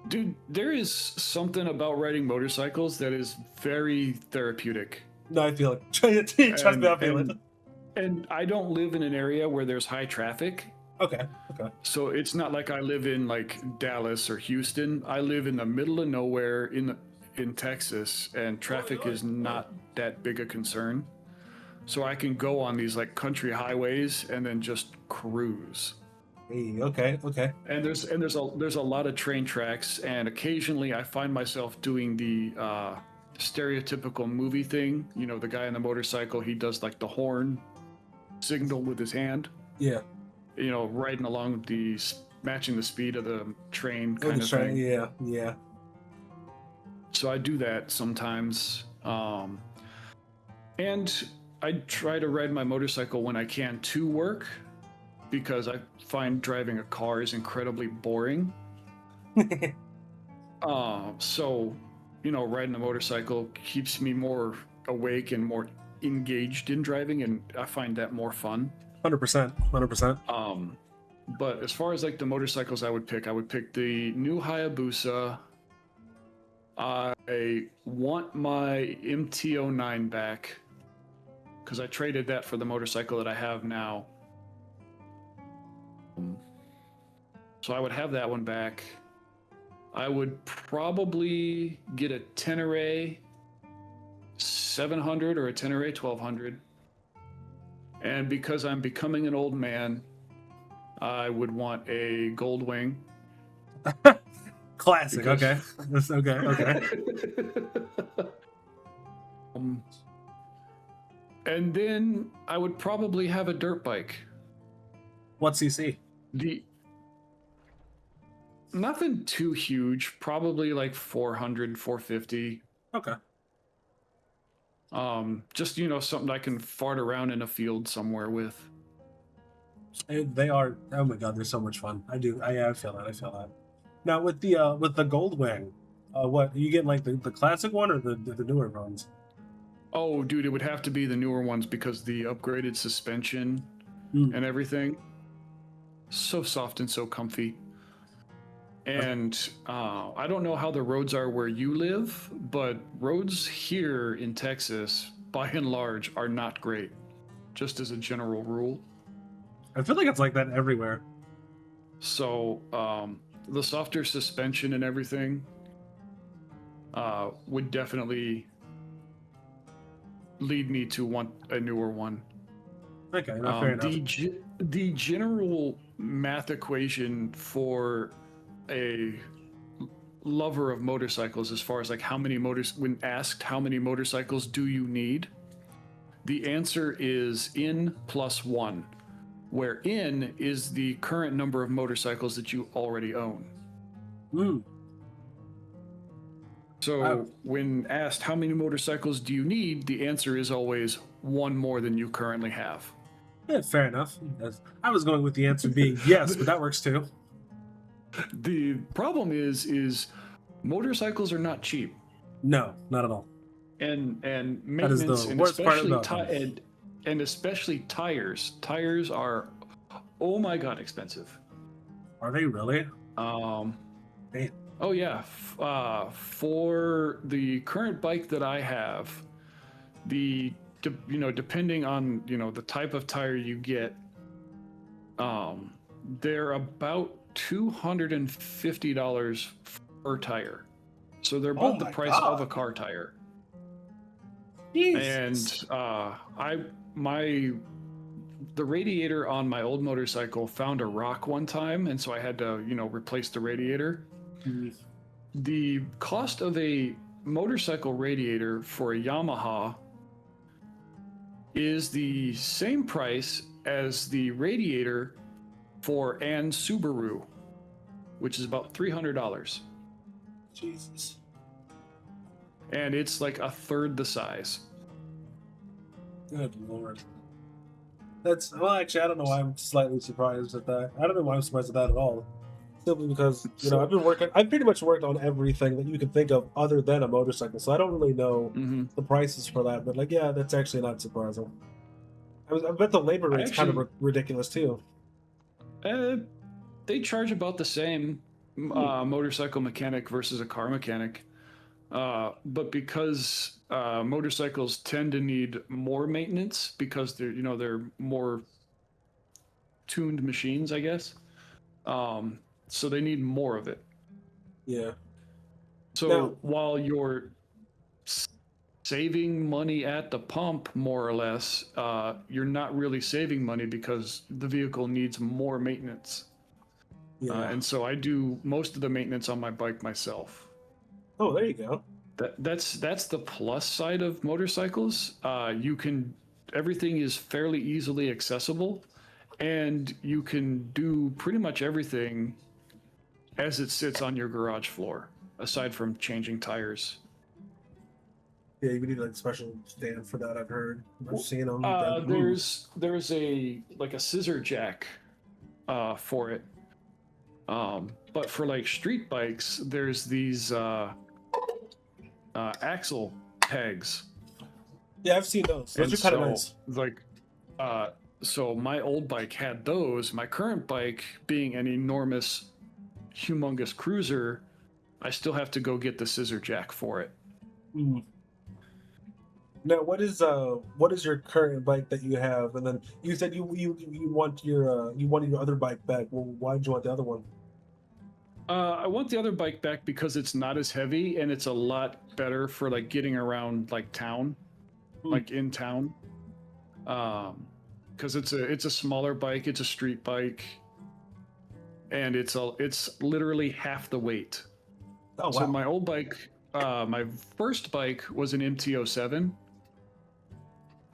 Dude, there is something about riding motorcycles that is very therapeutic. No, I feel it. Trust me, I feel it. And I don't live in an area where there's high traffic. Okay. Okay. So it's not like I live in like Dallas or Houston. I live in the middle of nowhere in Texas, and traffic is not that big a concern. So I can go on these like country highways and then just cruise. Hey, okay. Okay. And there's a lot of train tracks, and occasionally I find myself doing the stereotypical movie thing. You know, the guy on the motorcycle, he does like the horn signal with his hand. Yeah. You know, riding along matching the speed of the train kind of thing. Yeah. Yeah. So I do that sometimes. And I try to ride my motorcycle when I can to work, because I find driving a car is incredibly boring. So, you know, riding a motorcycle keeps me more awake and more engaged in driving, and I find that more fun. 100%. 100%. But as far as like the motorcycles I would pick the new Hayabusa. I want my MT-09 back, because I traded that for the motorcycle that I have now. So I would have that one back. I would probably get a Tenere 700 or a Tenere 1200. And because I'm becoming an old man, I would want a Goldwing. Classic. Because- Okay. That's okay. Okay. And then I would probably have a dirt bike. What CC? Nothing too huge, probably like 400, 450. Okay. Just, you know, something I can fart around in a field somewhere with. They are. Oh my god, they're so much fun. I do. I feel that. I feel that. Now with the Goldwing, what are you getting, like the classic one or the newer ones? Oh, dude, it would have to be the newer ones, because the upgraded suspension and everything. So soft and so comfy. And I don't know how the roads are where you live, but roads here in Texas, by and large, are not great, just as a general rule. I feel like it's like that everywhere. So the softer suspension and everything would definitely lead me to want a newer one. Okay, not fair enough. The general math equation for a lover of motorcycles, as far as like when asked how many motorcycles do you need, the answer is N plus 1, where N is the current number of motorcycles that you already own. So when asked how many motorcycles do you need, the answer is always one more than you currently have. Yeah, fair enough. I was going with the answer being yes, but that works too. The problem is motorcycles are not cheap. No, not at all. And That is maintenance, the and worst part especially about them. and especially tires. Tires are, oh my god, expensive. Are they really? Damn. Damn. Oh yeah, for the current bike that I have, depending on the type of tire you get, they're about $250 per tire. So they're about the price of a car tire. Jesus. And the radiator on my old motorcycle found a rock one time, and so I had to replace the radiator. The cost of a motorcycle radiator for a Yamaha is the same price as the radiator for an Subaru, which is about $300. Jesus. And it's like a third the size. Good lord. That's well, actually, I don't know why I'm slightly surprised at that. I don't know why I'm surprised at that at all. Simply because So, I've pretty much worked on everything that you can think of other than a motorcycle, so I don't really know hmm the prices for that. But like, yeah, that's actually not surprising. I bet the labor I rate's kind of actually, ridiculous too. uh, they charge about the same Hmm. motorcycle mechanic versus a car mechanic. But because motorcycles tend to need more maintenance because they're more tuned machines, I guess. Um, so they need more of it. Yeah. Now, So while you're saving money at the pump, more or less, you're not really saving money because the vehicle needs more maintenance. yeah. And so I do most of the maintenance on my bike myself. Oh, there you go. That's the plus side of motorcycles. You can everything is fairly easily accessible, and you can do pretty much everything as it sits on your garage floor, aside from changing tires. Yeah, you need like special stand for that. I've heard. I've seen them that move. There's a like a scissor jack for it. But for like street bikes, there's these axle pegs. Yeah, I've seen those. Those And are kind of so, nice. like, uh, so my old bike had those. My current bike, being an enormous, humongous cruiser, I still have to go get the scissor jack for it. Mm. Now, what is your current bike that you have? And then you said you wanted your other bike back. Well, why did you want the other one? I want the other bike back because it's not as heavy and it's a lot better for like getting around like town, Hmm. like in town. Because it's a smaller bike, it's a street bike, and it's literally half the weight. Oh So wow. my old bike, my first bike was an MT-07,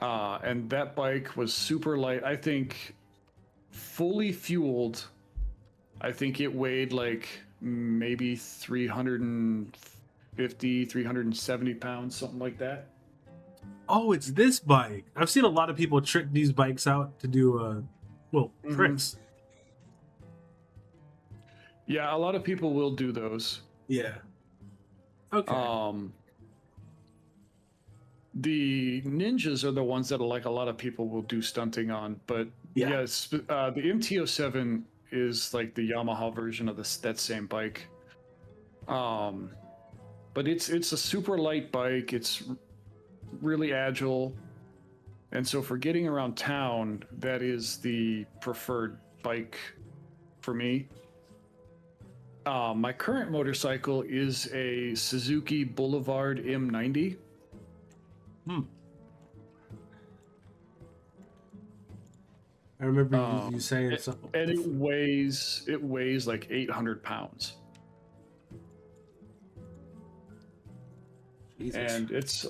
and that bike was super light. I think fully fueled, I think it weighed like maybe 350, 370 pounds, something like that. Oh, it's this bike. I've seen a lot of people trick these bikes out to do well, hmm tricks. Yeah, a lot of people will do those. Yeah. Okay. Um, the ninjas are the ones that like a lot of people will do stunting on, but Yeah. yes, the MT-07 is like the Yamaha version of that same bike. Um, but it's a super light bike. It's really agile, and so for getting around town, that is the preferred bike for me. My current motorcycle is a Suzuki Boulevard M90. Hmm. I remember you saying and, something. and it weighs like 800 pounds, Jesus. and it's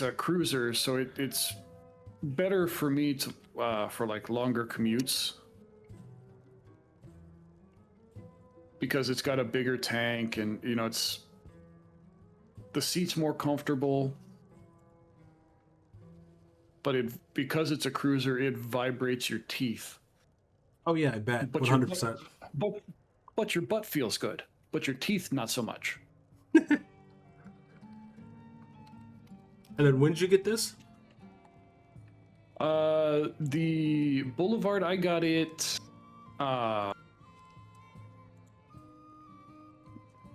a cruiser, so it's better for me to for like longer commutes because it's got a bigger tank, and it's the seat's more comfortable, but because it's a cruiser, it vibrates your teeth, Oh yeah, I bet. but your 100%. but but your butt feels good, but your teeth not so much. And then when did you get this? The Boulevard, I got it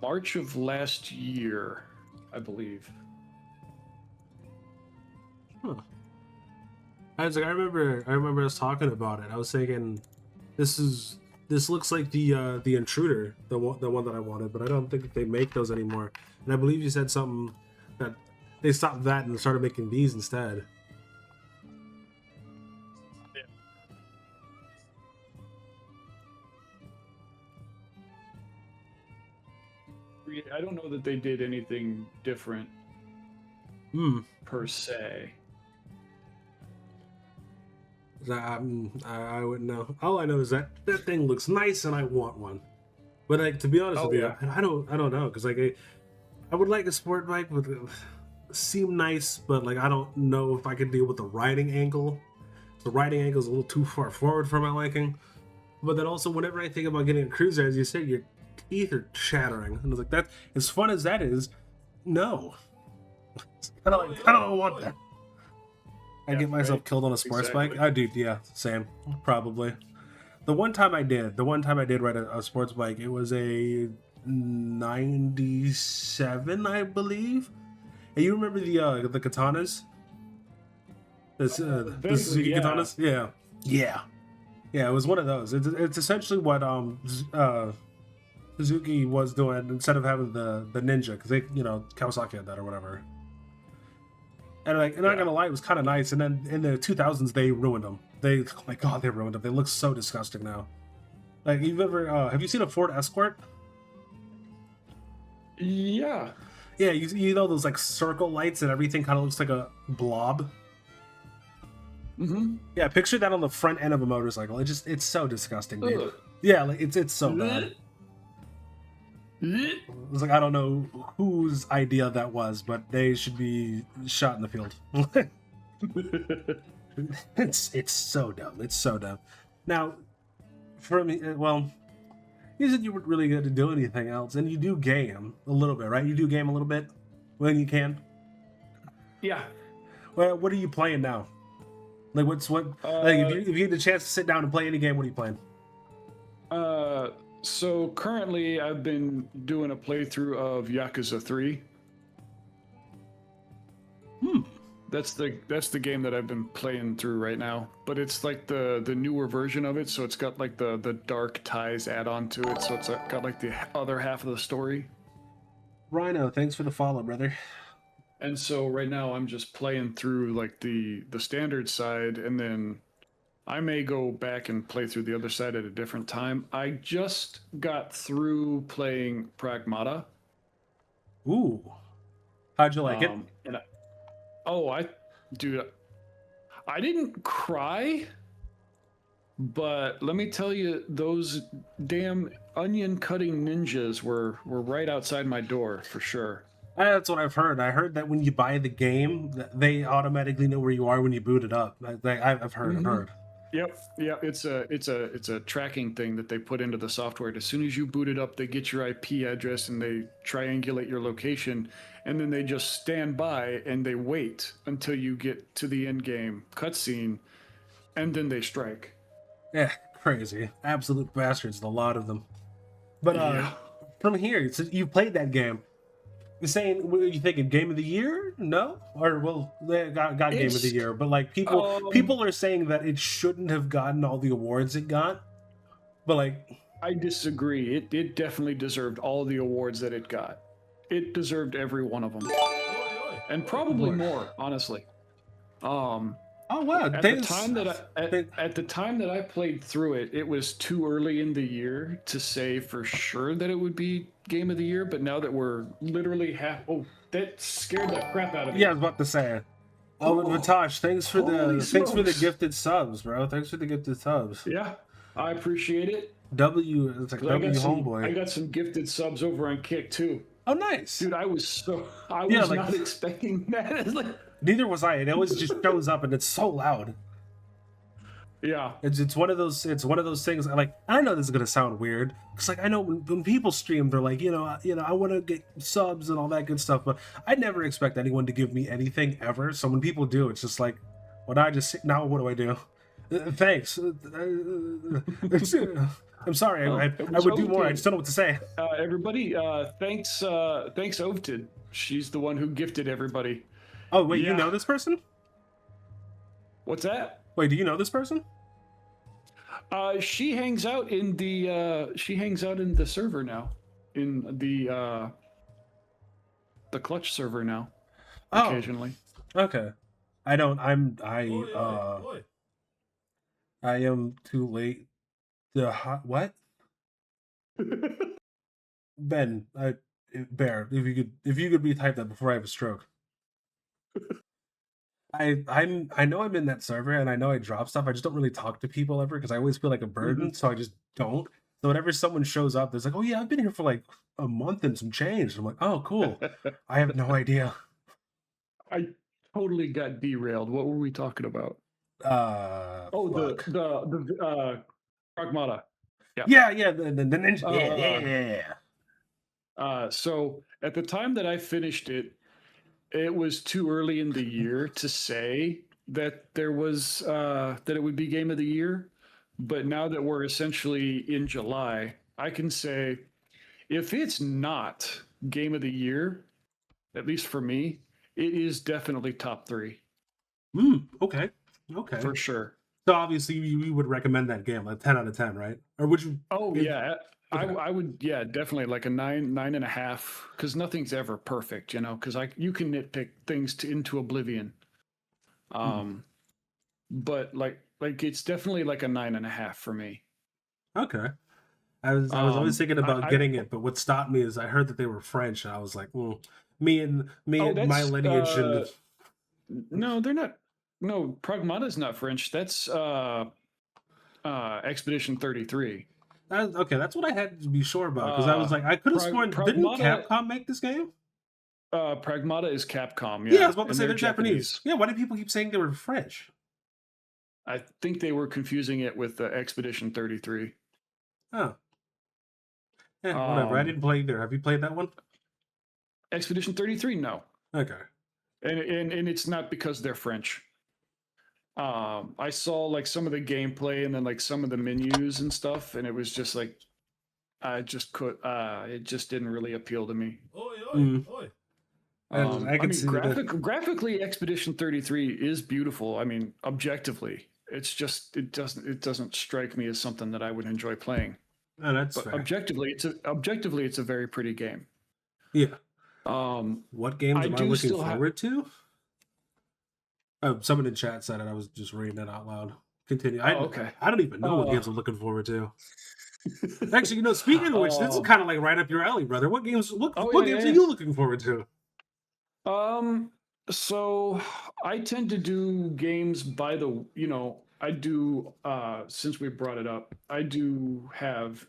March of last year, I believe. Huh. I was like, I remember us talking about it. I was thinking, this looks like the Intruder, the one that I wanted, but I don't think they make those anymore. And I believe you said something that they stopped that and started making these instead. I don't know that they did anything different Hmm. per se. I wouldn't know. All I know is that thing looks nice and I want one. But like, to be honest Oh with you, yeah. I don't know, because like I would like a sport bike, but seem nice, but like I don't know if I could deal with the riding angle. The riding angle is a little too far forward for my liking. But then also, whenever I think about getting a cruiser, as you said, your teeth are chattering, and I was like, that as fun as that is, no, I don't want that. I Yeah, get myself right. killed on a sports Exactly. bike. I do, yeah, same, probably. The one time I did ride a sports bike, it was a '97, I believe. And you remember the katanas, the Vaguely, Suzuki yeah. katanas? Yeah, yeah, yeah. It was one of those. It's essentially what Suzuki was doing instead of having the Ninja, because they, Kawasaki had that or whatever. And like, and I'm not Yeah. gonna lie, it was kind of nice. And then in the 2000s, they ruined them. They, oh my god, they ruined them. They look so disgusting now. Like, have you seen a Ford Escort? Yeah. Yeah, you know those like circle lights and everything kind of looks like a blob. Mm-hmm. Yeah, picture that on the front end of a motorcycle. It's so disgusting, dude. Ugh. Yeah, like it's so bad. It's like I don't know whose idea that was, but they should be shot in the field. It's so dumb. It's so dumb. Now, for me, well, you said you weren't really good to do anything else, and you do game a little bit, right? You do game a little bit when you can. Yeah. Well, what are you playing now? Like, like if you get the chance to sit down and play any game, what are you playing? So currently I've been doing a playthrough of Yakuza 3. Hmm. That's the game that I've been playing through right now. But it's like the newer version of it, so it's got like the Dark Ties add-on to it, so it's got like the other half of the story. Rhino, thanks for the follow, brother. And so right now I'm just playing through like the standard side, and then I may go back and play through the other side at a different time. I just got through playing Pragmata. Ooh, how'd you like it? And dude, I didn't cry, but let me tell you, those damn onion cutting ninjas were right outside my door for sure. That's what I've heard. I heard that when you buy the game, they automatically know where you are when you boot it up. I've heard. I've heard. Yep, yeah, it's a tracking thing that they put into the software. As soon as you boot it up, they get your IP address and they triangulate your location, and then they just stand by and they wait until you get to the end game cutscene, and then they strike. Yeah, crazy, absolute bastards. A lot of them. But Yeah. from here, so you played that game. You're saying, what are you thinking? Game of the year? No, or well, they got game of the It's year. But like people are saying that it shouldn't have gotten all the awards it got. But like, I disagree. It definitely deserved all the awards that it got. It deserved every one of them, Oi, oi, and oi. probably more, honestly. Um, oh wow, at the time that at the time that I played through it, it was too early in the year to say for sure that it would be game of the year. But now that we're literally that scared the crap out of me. yeah, I was about to say. Oh, Vitosh, Holy thanks for the smokes. gifted subs, bro. Thanks for the gifted subs. Yeah, I appreciate it. It's like 'Cause W I homeboy. got some gifted subs over on Kick too. Oh, nice. Dude, I was Yeah, like- not expecting that. It's like, Neither was I. It always just shows up and it's so loud. yeah, It's one of those things. Like, I know this is gonna sound weird because like I know when people stream, they're like, I want to get subs and all that good stuff, but I never expect anyone to give me anything ever. So when people do, it's just like, when I just now, what do I do? Thanks. I'm sorry. Well, I it was would do more. I okay. just don't know what to say. everybody, thanks Ovtid. She's the one who gifted everybody. Oh wait, you Yeah. know this person? What's that? Wait, do you know this person? She hangs out in the server now, in the clutch server now, Oh, occasionally. okay. I don't. Oi, oi. I am too late. What? Ben, Bear, if you could retype that before I have a stroke. I know I'm in that server and I know I drop stuff. I just don't really talk to people ever because I always feel like a burden, so I just don't. So whenever someone shows up, there's like, oh yeah, I've been here for like a month and some change. I'm like, oh cool. I have no idea. I totally got derailed. What were we talking about? Oh, Fuck. the Pragmata. Yeah. Yeah, the ninja. Uh, Yeah. so at the time that I finished it, it was too early in the year to say that there was that it would be game of the year. But now that we're essentially in July, I can say if it's not game of the year, at least for me, it is definitely top three Okay. Okay. for sure. So obviously you would recommend that game, like 10 out of 10, right? Or would you? Oh yeah, Okay. I would, yeah, definitely like a 9.5, because nothing's ever perfect, because you can nitpick things into oblivion. Hmm. But like it's definitely like a 9.5 for me. Okay. I was always thinking about I getting it, but what stopped me is I heard that they were French, and I was like, me oh and my that's lineage and no, they're not. No, Pragmata is not French. That's Expedition 33. okay, that's what I had to be sure about because I was like, I could have sworn, didn't Pragmata Capcom make this game? Pragmata is Capcom, Yeah, I yeah, was about to and say they're they're Japanese. Japanese. Yeah, why do people keep saying they were French? I think they were confusing it with Expedition 33. Oh, yeah, whatever. I Um, didn't play either. Have you played that one? Expedition 33, no, Okay. and it's not because they're French. I saw like some of the gameplay and then like some of the menus and stuff, and it was just like I just could. It just didn't really appeal to me. Oi, oi, oi. And I I can mean, see that. graphically, Expedition 33 is beautiful. I mean, objectively, it's just it doesn't strike me as something that I would enjoy playing. Oh, that's But fair. objectively, it's a very pretty game. Yeah. Um, What games I am I do looking still have. forward to? Oh, someone in chat said it. I was just reading it out loud. Continue. Oh, okay. I don't even know what Uh, games I'm looking forward to. Actually, speaking of which, this is uh, kind of like right up your alley, brother. What games? oh What yeah, games are yeah, you looking forward to? yeah. So I tend to do games by the. I do. Since we brought it up, I do have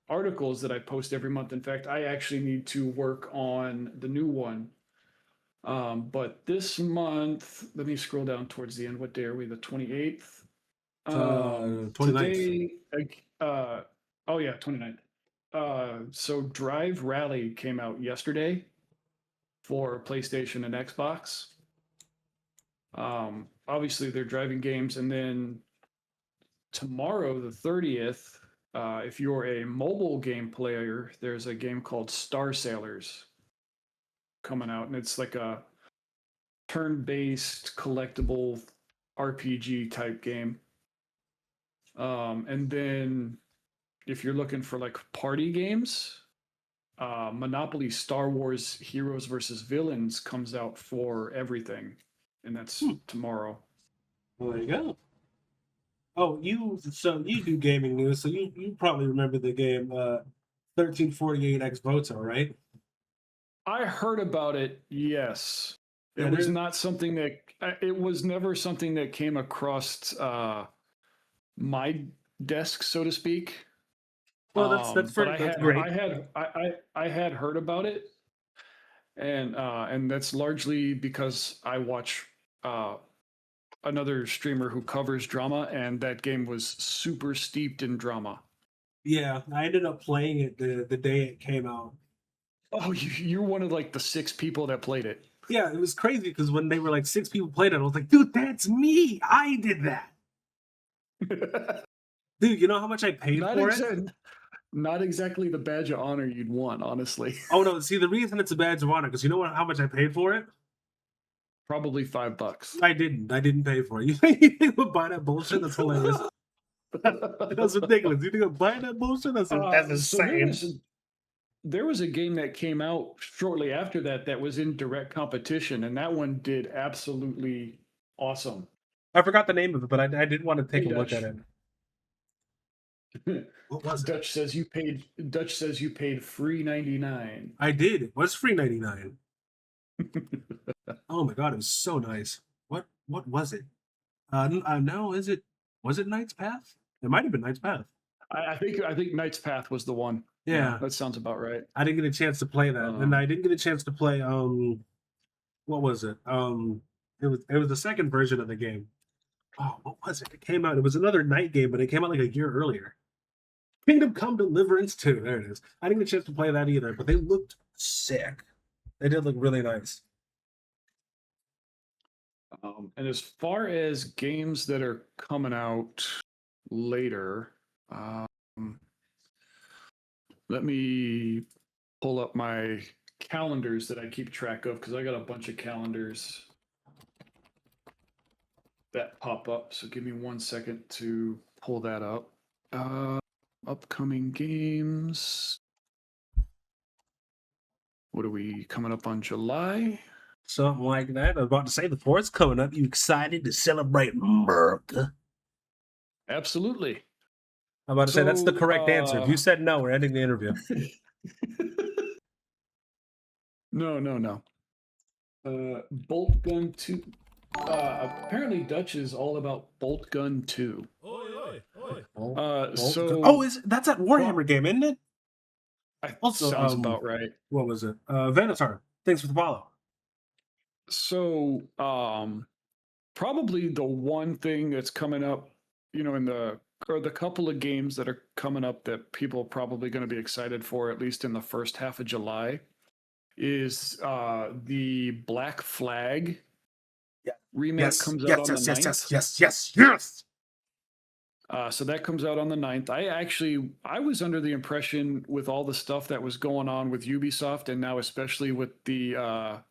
articles that I post every month. In fact, I actually need to work on the new one. But this month, let me scroll down towards the end. What day are we? The 28th. 29th. Today, uh, oh yeah, 29th. So Drive Rally came out yesterday for PlayStation and Xbox. Obviously, they're driving games, and then tomorrow, the 30th, if you're a mobile game player, there's a game called Star Sailors coming out, and it's like a turn-based collectible RPG type game. And then if you're looking for like party games, Monopoly Star Wars Heroes versus Villains comes out for everything, and that's tomorrow. Well, there you go. Oh, you do gaming news, so you probably remember the game 1348 X Voto, right? I heard about it. Yes, it Yeah, was there. not something that it was never something that came across my desk, so to speak. Well, that's But that's great. I had heard about it, and that's largely because I watch another streamer who covers drama, and that game was super steeped in drama. Yeah, I ended up playing it the day it came out. Oh, you're one of like the 6 people that played it. Yeah, it was crazy because when they were like 6 people played it, I was like, dude, that's me. I did that. Dude, you know how much I paid not for it? not exactly the badge of honor you'd want, honestly. Oh no, see the reason it's a badge of honor because you know how much I paid for it? Probably $5. I didn't. I didn't pay for it. You think you would buy that bullshit? That's hilarious. That's ridiculous. You think I'd buy that bullshit? That's insane. So there was a game that came out shortly after that was in direct competition, and that one did absolutely awesome. I forgot the name of it, but I did want to take a look Dutch. at it. What was it? Dutch says you paid free 99. I did. It was free 99. Oh my god, it was so nice. What was it? No, was it Knight's Path? It might have been Knight's Path. I think Knight's Path was the one. Yeah, that sounds about right. I didn't get a chance to play that, and I didn't get a chance to play what was it? It was the second version of the game. Oh, what was it? It came out. It was another night game, but it came out like a year earlier. Kingdom Come Deliverance 2. There it is. I didn't get a chance to play that either, but they looked sick. They did look really nice. And as far as games that are coming out later, um, let me pull up my calendars that I keep track of because I got a bunch of calendars that pop up. So give me 1 second to pull that up. Upcoming games. What are we coming up on July? Something like that. I was about to say the 4th's coming up. You excited to celebrate America? Absolutely. I'm about to say that's the correct answer. If you uh, said no, we're ending the interview. No. Bolt Gun 2. Apparently Dutch is all about Bolt Gun 2. That's that Warhammer game, isn't it? Also, sounds about right. What was it? Venator. Thanks for the follow. So, probably the one thing that's coming up, in the couple of games that are coming up that people are probably going to be excited for, at least in the first half of July, is the Black Flag remake comes out on the 9th. Yes. So that comes out on the 9th. I was under the impression with all the stuff that was going on with Ubisoft and now especially with the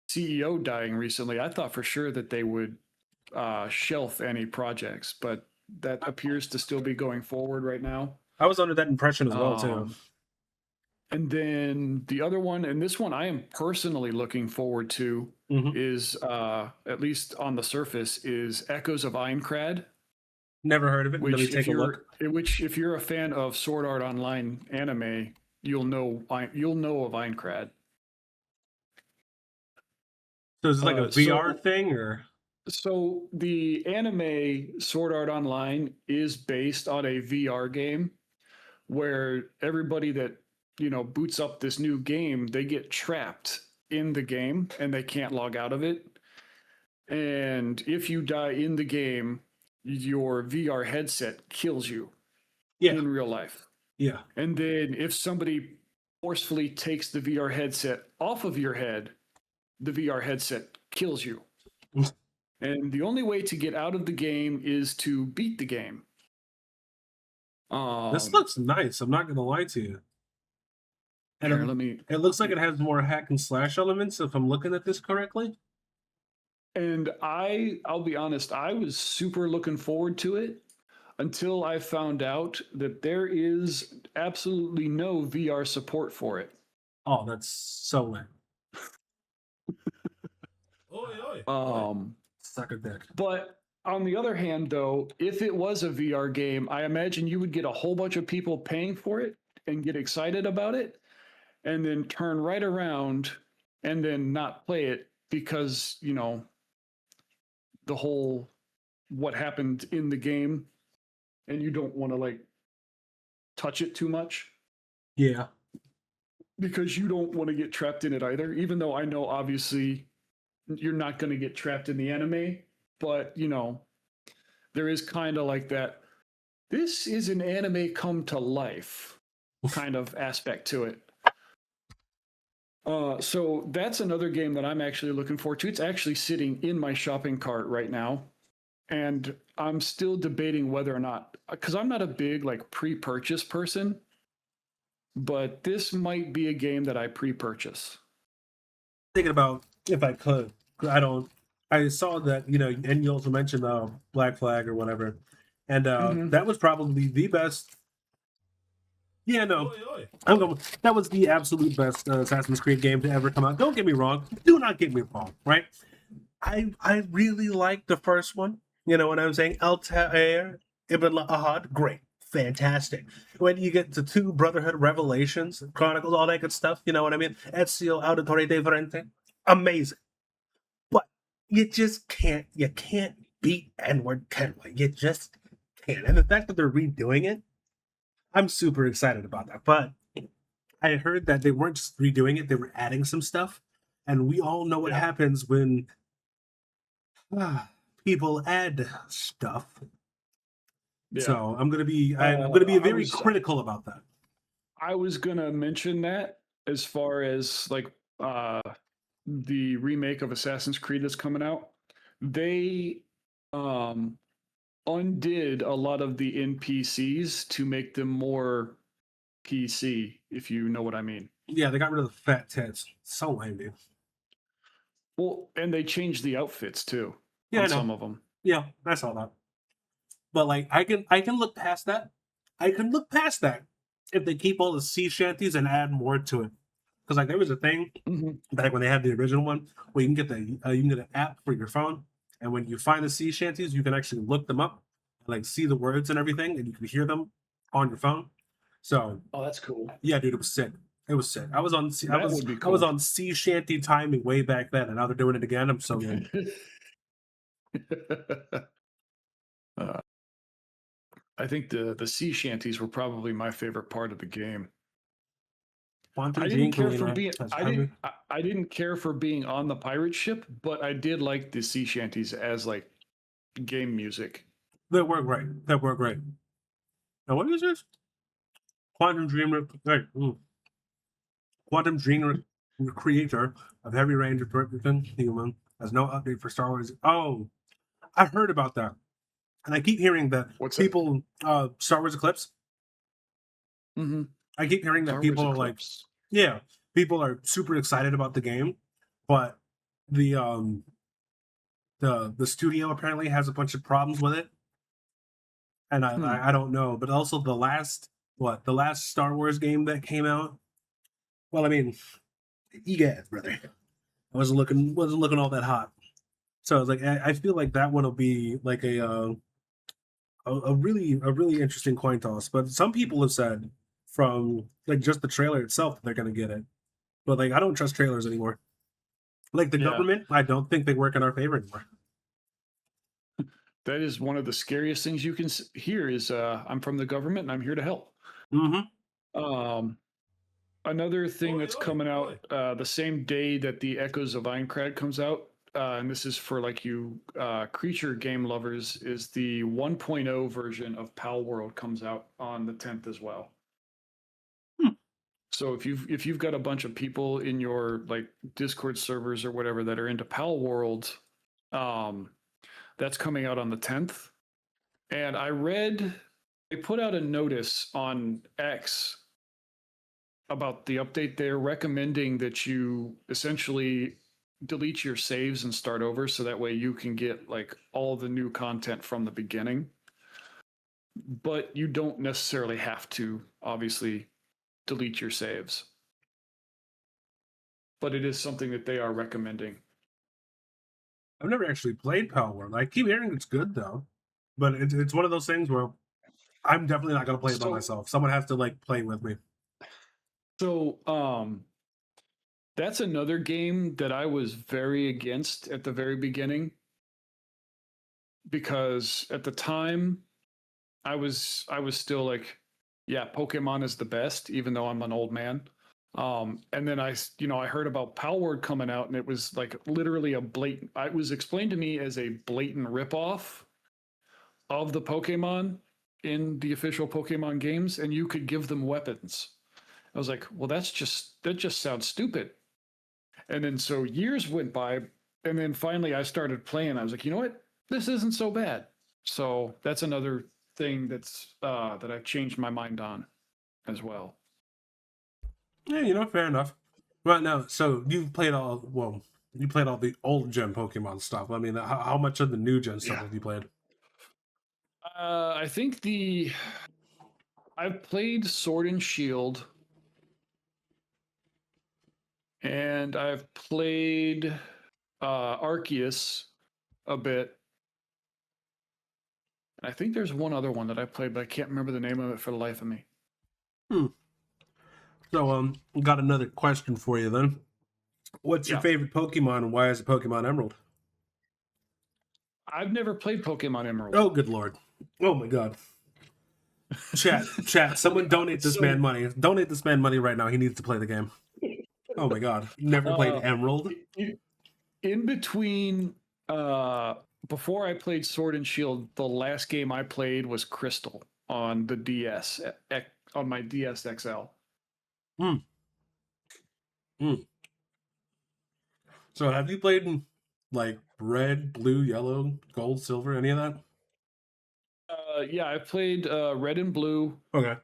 CEO dying recently, I thought for sure that they would shelf any projects, but that appears to still be going forward right now. I was under that impression as well, too. And then the other one, and this one I am personally looking forward to, is, at least on the surface, is Echoes of Aincrad. Never heard of it. Let me take a look. Which, if you're a fan of Sword Art Online anime, you'll know of Aincrad. So is it like a VR thing, or? So the anime Sword Art Online is based on a VR game where everybody that boots up this new game, they get trapped in the game and they can't log out of it. And if you die in the game, your VR headset kills you in real life. Yeah. And then if somebody forcefully takes the VR headset off of your head, the VR headset kills you. And the only way to get out of the game is to beat the game. This looks nice. I'm not going to lie to you. And it looks like it has more hack and slash elements, if I'm looking at this correctly. And I'll be honest, I was super looking forward to it until I found out that there is absolutely no VR support for it. Oh, that's so lit. Suck a dick. But on the other hand, though, if it was a VR game, I imagine you would get a whole bunch of people paying for it and get excited about it, and then turn right around and then not play it because, the whole what happened in the game, and you don't want to touch it too much. Yeah. Because you don't want to get trapped in it either, even though I know obviously you're not going to get trapped in the anime, but there is kind of like that. This is an anime come to life kind of aspect to it. So that's another game that I'm actually looking forward to. It's actually sitting in my shopping cart right now. And I'm still debating whether or not, because I'm not a big pre-purchase person, but this might be a game that I pre-purchase. Thinking about if I could. I saw that, and you also mentioned Black Flag or whatever. And that was probably the best. Yeah, no. That was the absolute best Assassin's Creed game to ever come out. Don't get me wrong. Do not get me wrong, right? I really liked the first one. You know what I'm saying? Altair, Ibn Ahad, great. Fantastic. When you get to 2 Brotherhood Revelations, Chronicles, all that good stuff, you know what I mean? Ezio Auditore de Frente, amazing. But you can't beat Edward Kenway. You just can't. And the fact that they're redoing it, I'm super excited about that. But I heard that they weren't just redoing it, they were adding some stuff. And we all know what happens when people add stuff. Yeah. So I'm gonna be very was critical about that. I was gonna mention that as far as like the remake of Assassin's Creed that's coming out. They um undid a lot of the NPCs to make them more PC, if you know what I mean. Yeah, they got rid of the fat tits. So lame, dude. Well, and they changed the outfits too Yeah, I on know. some of them. Yeah, I saw that. But like, I can look past that. I can look past that if they keep all the sea shanties and add more to it. Because like there was a thing Mm-hmm. back when they had the original one where you can get you can get an app for your phone, and when you find the sea shanties, you can actually look them up, like see the words and everything, and you can hear them on your phone. So Oh, that's cool. yeah, dude, it was sick. It was sick. That would be I was cool. on sea shanty timing way back then, and now they're doing it again. I'm so good. uh, I think the sea shanties were probably my favorite part of the game. Quantum I didn't care for Dinklina being has I didn't care for being on the pirate ship, but I did like the sea shanties as like game music. That work great. That work great. Now what is this? Quantum Dreamer. Hey, Quantum Dreamer, creator of Heavy Rain Within Human, has no update for Star Wars. Oh, I heard about that, and I keep hearing that What's that? people, Star Wars Eclipse. Mm-hmm. I keep hearing that Star people Wars are like, Eclipse. yeah, people are super excited about the game, but the the studio apparently has a bunch of problems with it, and I don't know. But also the last Star Wars game that came out. Well, I mean, egad, brother. I wasn't looking all that hot. So I was like, I feel like that one will be like a really interesting coin toss. But some people have said from like just the trailer itself that they're gonna get it. But like I don't trust trailers anymore. Like the government, I don't think they work in our favor anymore. That is one of the scariest things you can hear is I'm from the government and I'm here to help. Mm-hmm. Another thing that's coming out the same day that the Echoes of Aincrad comes out, and this is for like you creature game lovers, is the 1.0 version of Pal World comes out on the 10th as well. So if you've got a bunch of people in your like Discord servers or whatever that are into Pal World, that's coming out on the 10th. And I read they put out a notice on X about the update. They're recommending that you essentially delete your saves and start over so that way you can get like all the new content from the beginning. But you don't necessarily have to obviously delete your saves. But it is something that they are recommending. I've never actually played Power World. I keep hearing it's good though, but it's one of those things where I'm definitely not gonna play it by myself. Someone has to like play with me. So that's another game that I was very against at the very beginning because at the time I was still like, yeah, Pokemon is the best, even though I'm an old man. And then I heard about Palworld coming out, and it was like literally a blatant. It was explained to me as a blatant ripoff of the Pokemon in the official Pokemon games, and you could give them weapons. I was like, well, that just sounds stupid. And then so years went by, and then finally I started playing. I was like, you know what? This isn't so bad. So that's another thing that's that I've changed my mind on as well. Yeah, fair enough. Right now, so you played all the old gen Pokemon stuff. I mean, how much of the new gen stuff have you played? I think I've played Sword and Shield, and I've played Arceus a bit. I think there's one other one that I played, but I can't remember the name of it for the life of me. So, got another question for you then. What's your favorite Pokemon, and why is it Pokemon Emerald? I've never played Pokemon Emerald. Oh, good lord! Oh my god! Chat! Someone donate this man money. Donate this man money right now. He needs to play the game. Oh my god. Never played Emerald? In between, before I played Sword and Shield, the last game I played was Crystal on the DS, on my DS XL. Hmm. So have you played like red, blue, yellow, gold, silver, any of that? Yeah, I played Red and Blue. Okay.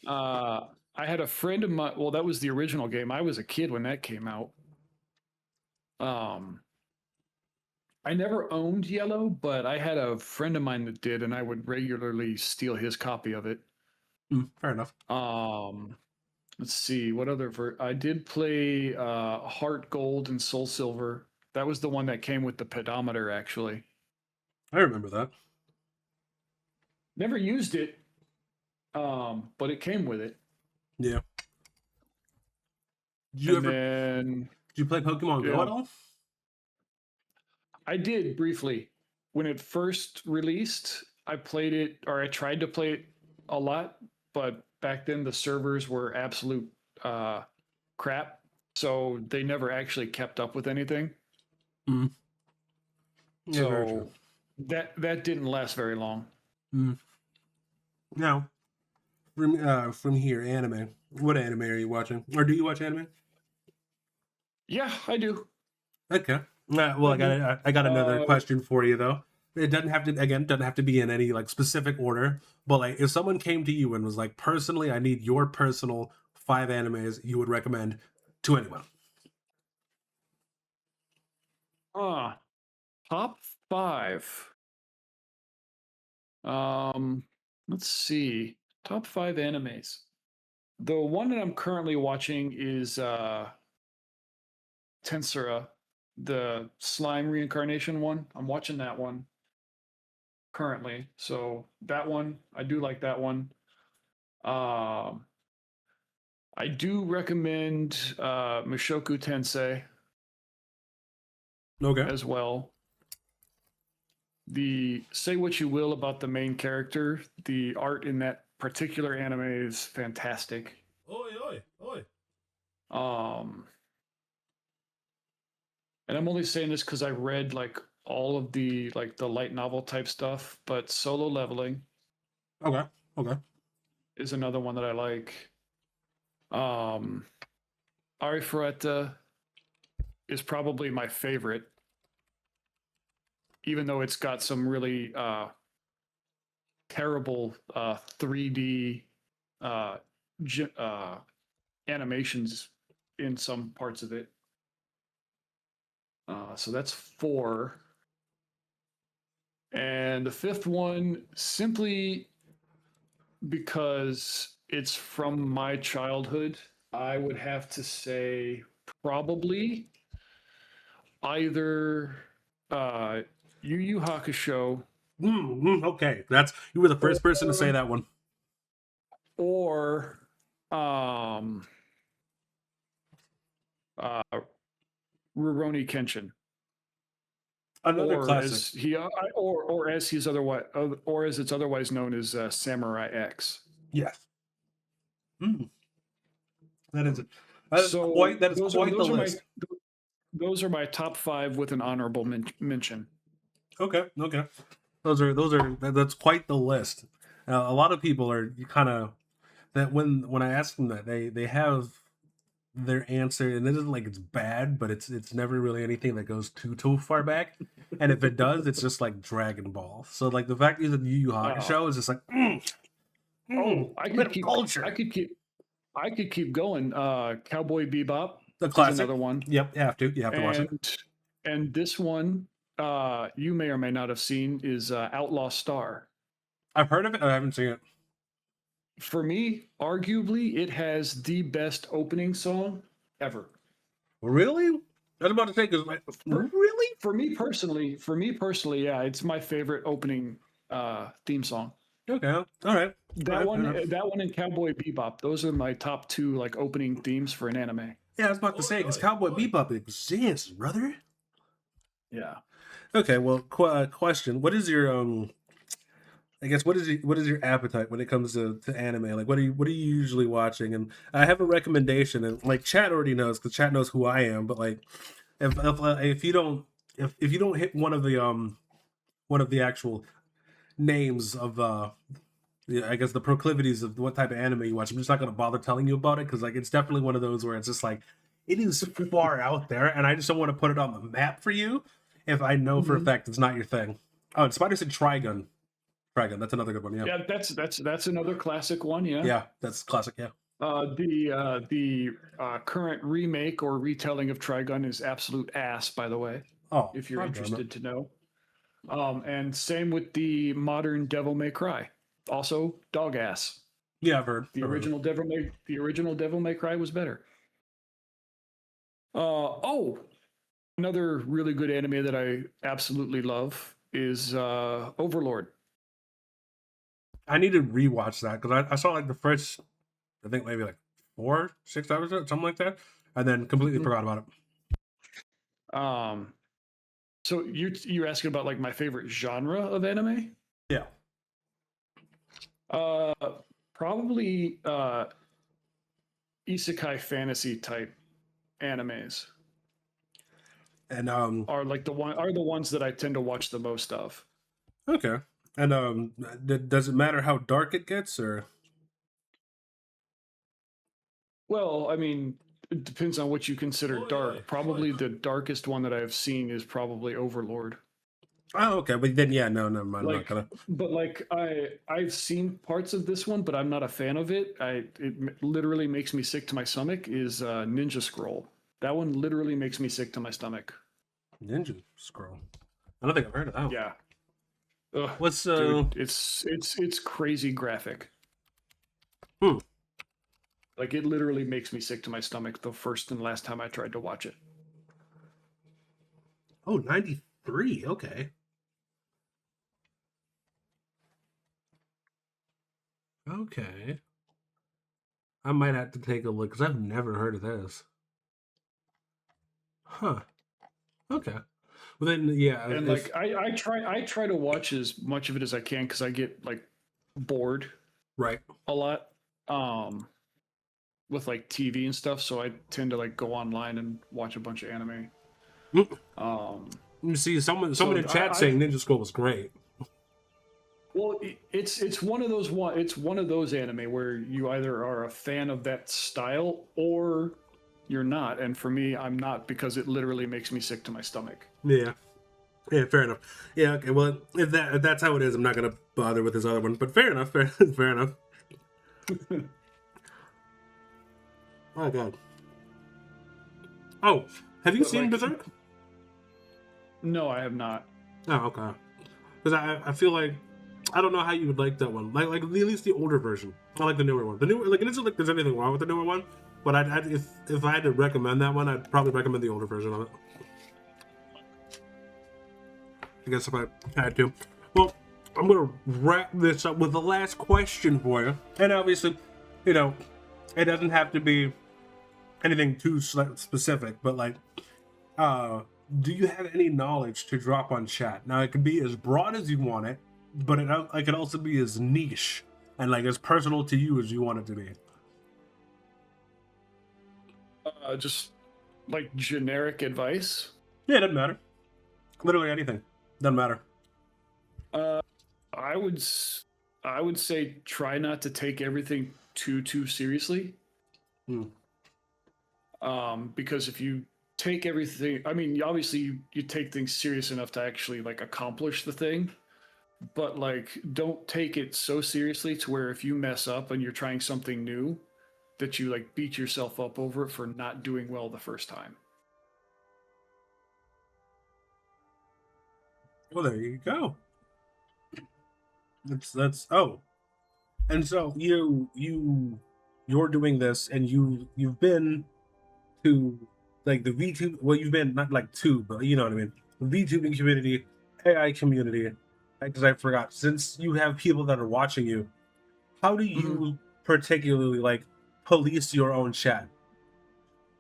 I had a friend of mine. Well, that was the original game. I was a kid when that came out. Um, I never owned Yellow, but I had a friend of mine that did, and I would regularly steal his copy of it. Fair enough. Let's see what other I did play Heart Gold and Soul Silver. That was the one that came with the pedometer, actually. I remember that. Never used it, but it came with it. Yeah. Did you play Pokemon Go at all? I did briefly. When it first released, I played it, or I tried to play it a lot, but back then the servers were absolute crap, so they never actually kept up with anything. Mm. Yeah, so that didn't last very long. Now, from here, anime. What anime are you watching, or do you watch anime? Yeah, I do. Okay. Well, I got another question for you though. It doesn't have to be in any like specific order. But like, if someone came to you and was like, personally, I need your personal 5 animes you would recommend to anyone. Top 5. Let's see. Top 5 animes. The one that I'm currently watching is Tensura, the slime reincarnation one. I'm watching that one currently. So that one, I do like that one. I do recommend Mushoku Tensei as well. Say what you will about the main character, the art in that particular anime is fantastic. And I'm only saying this because I read like all of the light novel type stuff, but Solo Leveling is another one that I like. Arifureta is probably my favorite, even though it's got some really terrible 3D animations in some parts of it. So that's 4. And the 5th one, simply because it's from my childhood, I would have to say probably either Yu Yu Hakusho. Okay, you were the first person to say that one. Or Rurouni Kenshin. Another classic. Or as it's otherwise known as Samurai X. Yes. That is quite the list. Those are my top 5 with an honorable mention. Okay. That's quite the list. A lot of people are kind of that when I ask them that they have their answer, and it isn't like it's bad, but it's never really anything that goes too far back. And if it does, it's just like Dragon Ball. So like the fact is that Yu Yu Hakusho is just like I could keep going. Cowboy Bebop, the classic. Is another one. Yep, you have to watch it. And this one, you may or may not have seen, is Outlaw Star. I've heard of it. I haven't seen it. For me, arguably, it has the best opening song ever. Really? I was about to say, really? For me personally, yeah, it's my favorite opening theme song. Okay, all right. That one and Cowboy Bebop. Those are my top 2 like opening themes for an anime. Yeah, I was about to say because Cowboy Bebop exists, brother. Yeah. Okay. Well, question: what is your I guess what is your appetite when it comes to anime? Like, what are you usually watching? And I have a recommendation, and like chat already knows because chat knows who I am. But like, if you don't if you don't hit one of the actual names of yeah, I guess the proclivities of what type of anime you watch, I'm just not gonna bother telling you about it because like it's definitely one of those where it's just like it is far out there, and I just don't want to put it on the map for you if I know for a fact it's not your thing. Oh, and Spider said Trigun. Trigun, that's another good one. Yeah, Yeah, that's another classic one. Yeah. yeah, that's classic. Yeah. The current remake or retelling of Trigun is absolute ass, by the way, Oh, if you're God damn it. interested to know. And same with the modern Devil May Cry, also dog ass. Yeah, I've heard. The I've heard. original Devil May Cry was better. Oh, another really good anime that I absolutely love is Overlord. I need to rewatch that because I saw like the first, I think maybe like 4, 6 episodes, something like that, and then completely forgot about it. So you're asking about like my favorite genre of anime? Yeah. Probably isekai fantasy type animes And are the ones that I tend to watch the most of. okay. And does it matter how dark it gets or? Well, I mean, it depends on what you consider dark. Probably the darkest one that I've seen is probably Overlord. Oh, okay. But then yeah, no, never mind. I'm not Like, gonna. but like I've seen parts of this one, but I'm not a fan of it. Literally makes me sick to my stomach. Is Ninja Scroll. That one literally makes me sick to my stomach. Ninja Scroll. I don't think I've heard of that. Yeah. Ugh, What's dude, it's crazy graphic. Hmm. Like it literally makes me sick to my stomach the first and last time I tried to watch it. Oh, 93. Okay. Okay. I might have to take a look because I've never heard of this. Huh. Okay. Well then, yeah. And like I try to watch as much of it as I can because I get like bored Right. a lot with like TV and stuff. So I tend to like go online and watch a bunch of anime. You see, someone in chat I- saying Ninja Scroll was great. Well, it's one of those anime where you either are a fan of that style or you're not. And for me, I'm not because it literally makes me sick to my stomach. Yeah. Yeah, fair enough. Yeah, okay. Well, if that's how it is, I'm not gonna bother with this other one. But fair enough. Fair enough. Oh god. Oh, have you But, seen like- Berserk? No, I have not. Oh, okay. Because I feel like I don't know how you would like that one. Like at least the older version. I like the newer one. The newer, like, it isn't like there's anything wrong with the newer one, but if I had to recommend that one, I'd probably recommend the older version of it. I guess if I had to. Well, I'm gonna wrap this up with the last question for you, and obviously, you know, it doesn't have to be anything too specific, but like, do you have any knowledge to drop on chat? Now, it can be as broad as you want it, but it can also be as niche and like as personal to you as you want it to be. Just like generic advice. Yeah, it doesn't matter. Literally anything. Doesn't matter. I would say try not to take everything too seriously. Because if you take everything, I mean, obviously you take things serious enough to actually like accomplish the thing, but like don't take it so seriously to where if you mess up and you're trying something new, that you like beat yourself up over it for not doing well the first time. Well, there you go. That's oh, and so you're doing this, and you've been to like the VTube. Well, you've been not like two, but you know what I mean. The VTubing community, AI community. Because I forgot. Since you have people that are watching you, how do you particularly like police your own chat?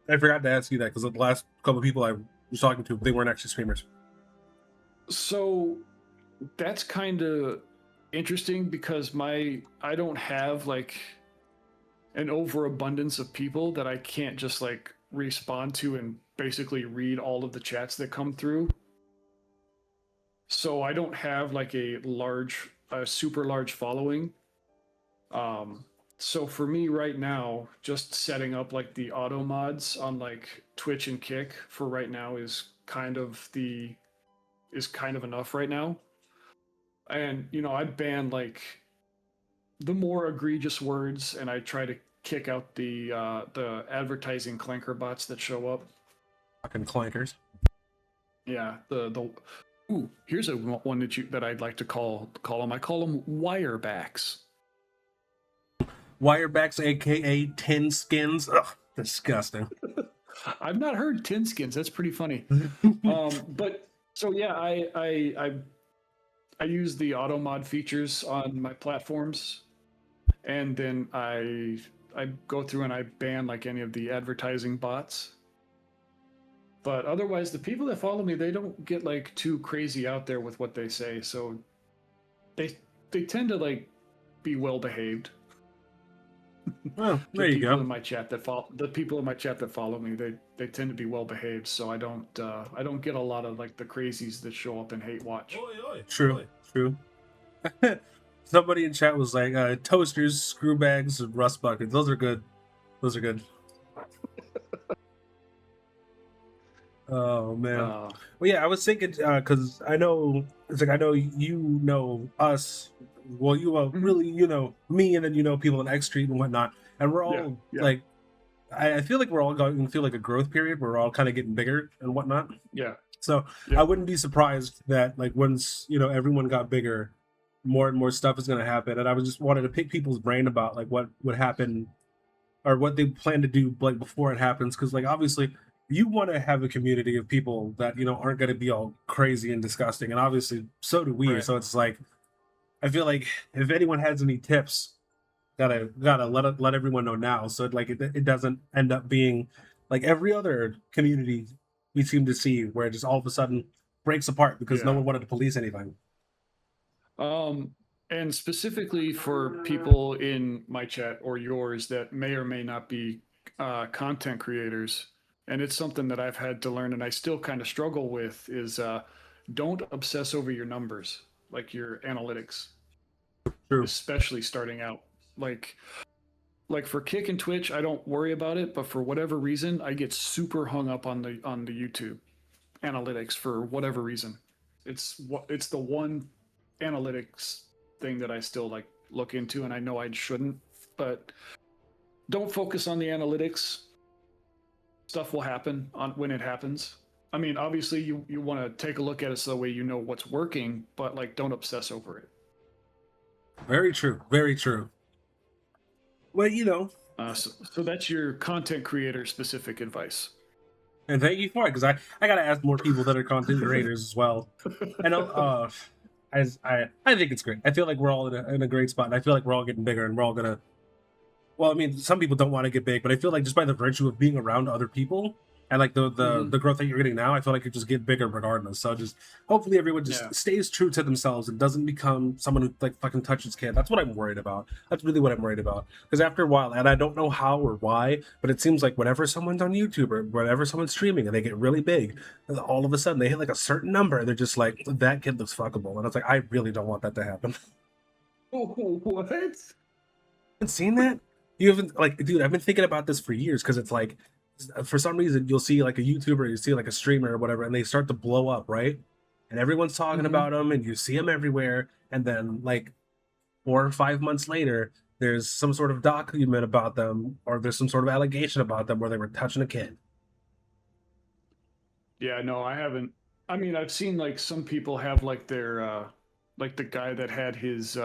I forgot to ask you that because the last couple of people I was talking to, they weren't actually streamers. So that's kind of interesting because I don't have like an overabundance of people that I can't just like respond to and basically read all of the chats that come through. So I don't have like a super large following. Um, so for me right now, just setting up like the auto mods on like Twitch and Kick for right now is kind of enough right now. And I ban like the more egregious words, and I try to kick out the advertising clanker bots that show up. Fucking clankers. Yeah, the ooh, here's a one that I'd like to call them. I call them wirebacks. Wirebacks, aka tin skins. Ugh, disgusting. I've not heard tin skins. That's pretty funny. But so yeah, I use the auto mod features on my platforms, and then I go through and I ban like any of the advertising bots. But otherwise, the people that follow me, they don't get like too crazy out there with what they say. So they tend to like be well behaved. Well, there you go. In my chat that follow the people in my chat that follow me, they tend to be well behaved. So I don't get a lot of like the crazies that show up and hate watch. True, true. Somebody in chat was like, toasters, screw bags, and rust buckets. Those are good. Those are good. Oh man. Well, yeah, I was thinking because I know it's like I know you know us. Well, you really me, and then people in X Street and whatnot, and we're all like, I feel like we're all going through like a growth period. Where we're all kind of getting bigger and whatnot. Yeah. So I wouldn't be surprised that like once everyone got bigger, more and more stuff is going to happen. And I was just wanted to pick people's brain about like what would happen or what they plan to do like before it happens, because like obviously you want to have a community of people that aren't going to be all crazy and disgusting, and obviously so do we. Right. So it's like I feel like if anyone has any tips, gotta let everyone know now, so like it doesn't end up being like every other community we seem to see where it just all of a sudden breaks apart because no one wanted to police anything. And specifically for people in my chat or yours that may or may not be content creators, and it's something that I've had to learn and I still kind of struggle with, is don't obsess over your numbers, like your analytics. True. Especially starting out. Like for Kick and Twitch, I don't worry about it, but for whatever reason, I get super hung up on the YouTube analytics for whatever reason. It's the one analytics thing that I still like look into, and I know I shouldn't, but don't focus on the analytics. Stuff will happen when it happens. I mean, obviously you want to take a look at it so that way you know what's working, but like don't obsess over it. Very true. Very true. Well, so that's your content creator specific advice. And thank you for it, because I gotta ask more people that are content creators as well. I know. I think it's great. I feel like we're all in a great spot, and I feel like we're all getting bigger, and we're all gonna. Well, I mean, some people don't want to get big, but I feel like just by the virtue of being around other people and like the growth that you're getting now, I feel like you just get bigger regardless. So just hopefully everyone just stays true to themselves and doesn't become someone who like fucking touches kids. That's what I'm worried about. That's really what I'm worried about. Because after a while, and I don't know how or why, but it seems like whenever someone's on YouTube or whenever someone's streaming and they get really big, all of a sudden they hit like a certain number and they're just like, that kid looks fuckable. And it's like, I really don't want that to happen. What? Haven't seen that? You haven't, like, dude, I've been thinking about this for years, because it's like, for some reason, you'll see like a YouTuber, you see like a streamer or whatever, and they start to blow up, right? And everyone's talking about them, and you see them everywhere. And then like 4 or 5 months later, there's some sort of document about them, or there's some sort of allegation about them where they were touching a kid. Yeah, no, I haven't. I mean, I've seen like some people have like their like the guy that had his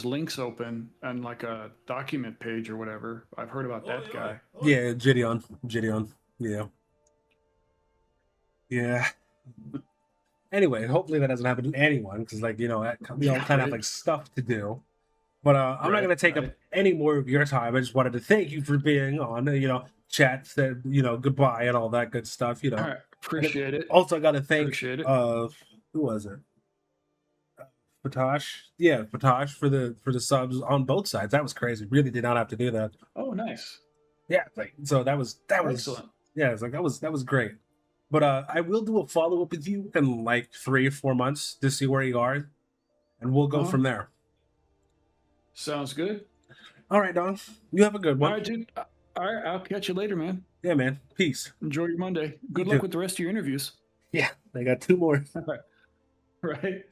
links open and like a document page or whatever. I've heard about that guy. Yeah, Gideon. Yeah. Anyway, hopefully that doesn't happen to anyone, because like we all kind of have like stuff to do. But I'm not going to take up any more of your time. I just wanted to thank you for being on. Chat, said goodbye and all that good stuff. All right, appreciate it. Also, got to thank who was it? Patosh. Yeah, Patosh for the subs on both sides. That was crazy. Really did not have to do that. Oh, nice. Yeah, like so that was Excellent. yeah, it's like that was great. But I will do a follow up with you in like 3 or 4 months to see where you are, and we'll go Uh-huh. from there. Sounds good. All right, Don. You have a good All one. right, dude. All right, I'll catch you later, man. Yeah, man. Peace. Enjoy your Monday. Good You luck too. with the rest of your interviews. Yeah, I got 2 more. Right.